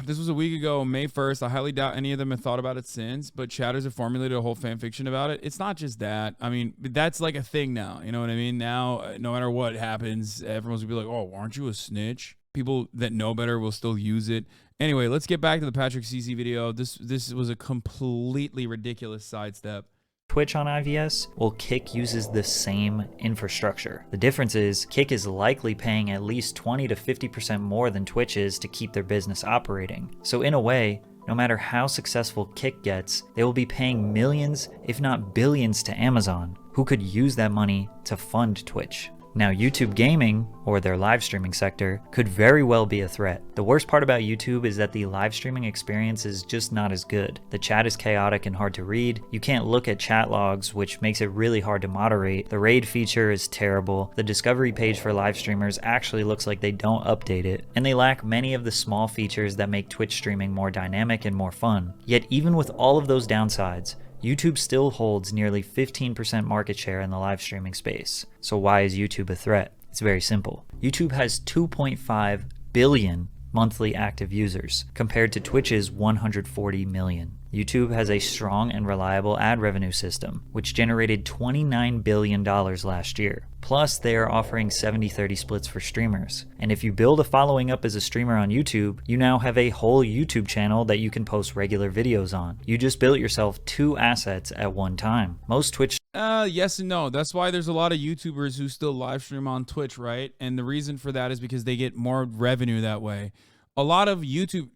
This was a week ago, May 1st. I highly doubt any of them have thought about it since, but chatters have formulated a whole fan fiction about it. It's not just that. I mean, that's like a thing now. You know what I mean? Now, no matter what happens, everyone's gonna be like, oh, aren't you a snitch? People that know better will still use it. Anyway, let's get back to the patrickcc video. This was a completely ridiculous sidestep. Twitch on IVS, well, Kick uses the same infrastructure. The difference is Kick is likely paying at least 20 to 50% more than Twitch is to keep their business operating. So in a way, no matter how successful Kick gets, they will be paying millions, if not billions, to Amazon, who could use that money to fund Twitch. Now, YouTube gaming, or their live streaming sector, could very well be a threat. The worst part about YouTube is that the live streaming experience is just not as good. The chat is chaotic and hard to read. You can't look at chat logs, which makes it really hard to moderate. The raid feature is terrible. The discovery page for live streamers actually looks like they don't update it. And they lack many of the small features that make Twitch streaming more dynamic and more fun. Yet even with all of those downsides, YouTube still holds nearly 15% market share in the live streaming space. So why is YouTube a threat? It's very simple. YouTube has 2.5 billion monthly active users compared to Twitch's 140 million. YouTube has a strong and reliable ad revenue system, which generated $29 billion last year. Plus, they are offering 70-30 splits for streamers. And if you build a following up as a streamer on YouTube, you now have a whole YouTube channel that you can post regular videos on. You just built yourself 2 assets at one time. Most Twitch Yes and no. That's why there's a lot of YouTubers who still live stream on Twitch, right? And the reason for that is because they get more revenue that way. A lot of YouTube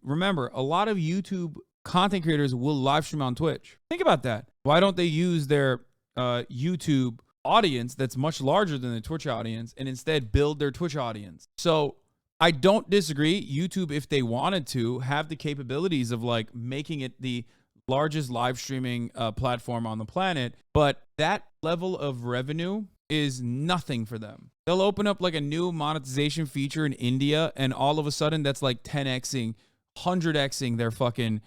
content creators will live stream on Twitch. Think about that. Why don't they use their YouTube audience that's much larger than the Twitch audience and instead build their Twitch audience? So I don't disagree. YouTube, if they wanted to, have the capabilities of like making it the largest live streaming platform on the planet, but that level of revenue is nothing for them. They'll open up like a new monetization feature in India, and all of a sudden that's like 10xing, 100xing their fucking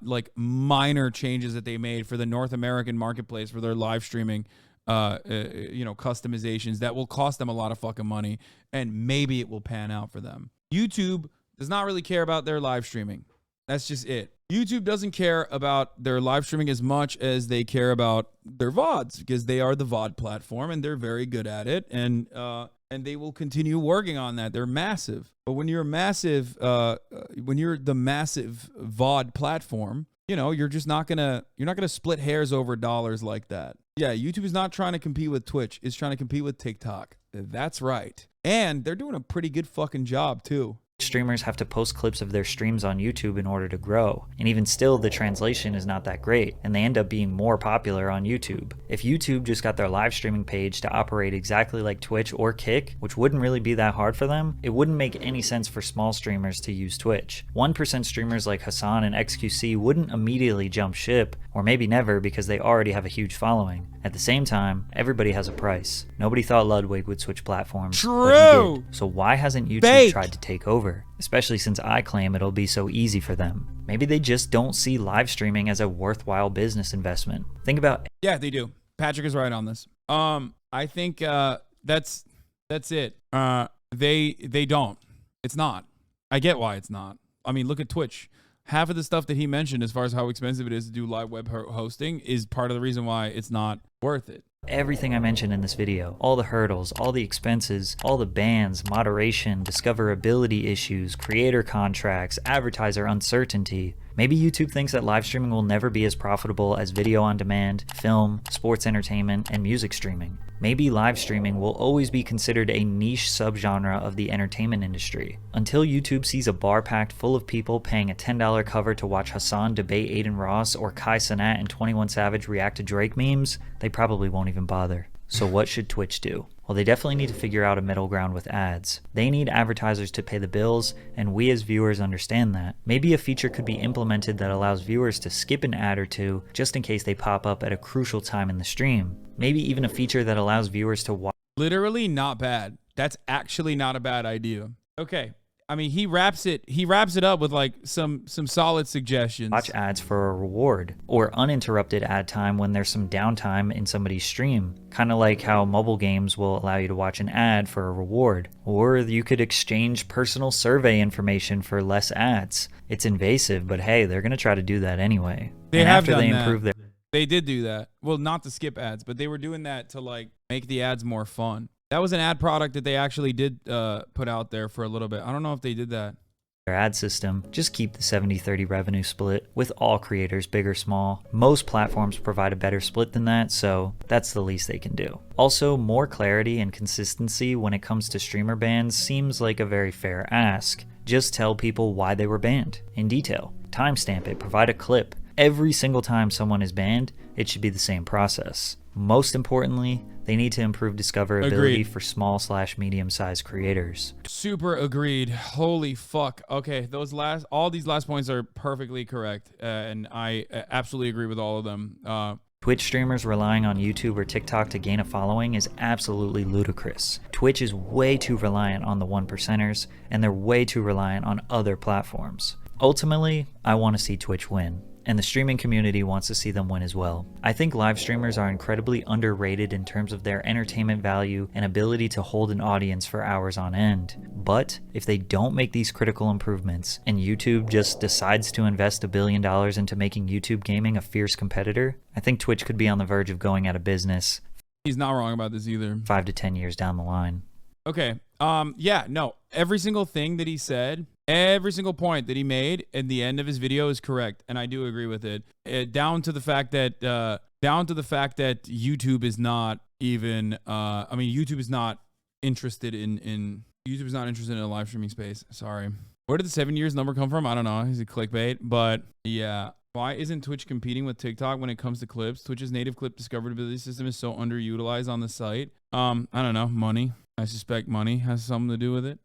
like minor changes that they made for the North American marketplace for their live streaming customizations that will cost them a lot of fucking money, and maybe it will pan out for them. YouTube does not really care about their live streaming. That's just it. YouTube doesn't care about their live streaming as much as they care about their VODs, because they are the VOD platform and they're very good at it, and they will continue working on that. They're massive. But when you're massive, when you're the massive VOD platform, you're just not gonna split hairs over dollars like that. Yeah, YouTube is not trying to compete with Twitch. It's trying to compete with TikTok. That's right. And they're doing a pretty good fucking job too. Streamers have to post clips of their streams on YouTube in order to grow, and even still the translation is not that great, and they end up being more popular on YouTube. If YouTube just got their live streaming page to operate exactly like Twitch or Kick, which wouldn't really be that hard for them, it wouldn't make any sense for small streamers to use Twitch. 1% streamers like Hasan and XQC wouldn't immediately jump ship, or maybe never because they already have a huge following. At the same time, everybody has a price. Nobody thought Ludwig would switch platforms, but he did. So why hasn't YouTube tried to take over? Especially since I claim it'll be so easy for them. Maybe they just don't see live streaming as a worthwhile business investment. Think about— Yeah, they do. Patrick is right on this. I think that's it. They don't. It's not. I get why it's not. I mean, look at Twitch. Half of the stuff that he mentioned as far as how expensive it is to do live web hosting is part of the reason why it's not worth it. Everything I mentioned in this video, all the hurdles, all the expenses, all the bans, moderation, discoverability issues, creator contracts, advertiser uncertainty. Maybe YouTube thinks that live streaming will never be as profitable as video on demand, film, sports entertainment, and music streaming. Maybe live streaming will always be considered a niche subgenre of the entertainment industry. Until YouTube sees a bar packed full of people paying a $10 cover to watch Hasan debate Aiden Ross or Kai Cenat and 21 Savage react to Drake memes, they probably won't even bother. So what should Twitch do? Well, they definitely need to figure out a middle ground with ads. They need advertisers to pay the bills, and we as viewers understand that. Maybe a feature could be implemented that allows viewers to skip an ad or two just in case they pop up at a crucial time in the stream. Maybe even a feature that allows viewers to watch— Literally not bad. That's actually not a bad idea. Okay. I mean, he wraps it up with like some solid suggestions. watch ads for a reward, or uninterrupted ad time when there's some downtime in somebody's stream. Kind of like how mobile games will allow you to watch an ad for a reward. Or you could exchange personal survey information for less ads. It's invasive, but hey, they're going to try to do that anyway. They have after done they that. improve their— They did do that. Well, not to skip ads, but they were doing that to like make the ads more fun. That was an ad product that they actually did put out there for a little bit. I don't know if they did that. their ad system, just keep the 70-30 revenue split with all creators, big or small. Most platforms provide a better split than that, so that's the least they can do. Also, more clarity and consistency when it comes to streamer bans seems like a very fair ask. Just tell people why they were banned in detail. Timestamp it, provide a clip. Every single time someone is banned, it should be the same process. Most importantly, they need to improve discoverability Agreed. for small/medium-sized creators. Super agreed. Holy fuck. Okay, all these last points are perfectly correct, and I absolutely agree with all of them. Twitch streamers relying on YouTube or TikTok to gain a following is absolutely ludicrous. Twitch is way too reliant on the 1%ers, and they're way too reliant on other platforms. Ultimately, I want to see Twitch win, and the streaming community wants to see them win as well. I think live streamers are incredibly underrated in terms of their entertainment value and ability to hold an audience for hours on end. But if they don't make these critical improvements, and YouTube just decides to invest $1 billion into making YouTube gaming a fierce competitor, I think Twitch could be on the verge of going out of business He's not wrong about this either. 5 to 10 years down the line. Okay. Yeah, no. Every single thing that he said, every single point that he made at the end of his video is correct, and I do agree with it. Down to the fact that YouTube is not even YouTube is not interested in YouTube is not interested in a live streaming space. Sorry. Where did the 7 years number come from? I don't know. Is it clickbait? But yeah. Why isn't Twitch competing with TikTok when it comes to clips? Twitch's native clip discoverability system is so underutilized on the site. I don't know. Money. I suspect money has something to do with it.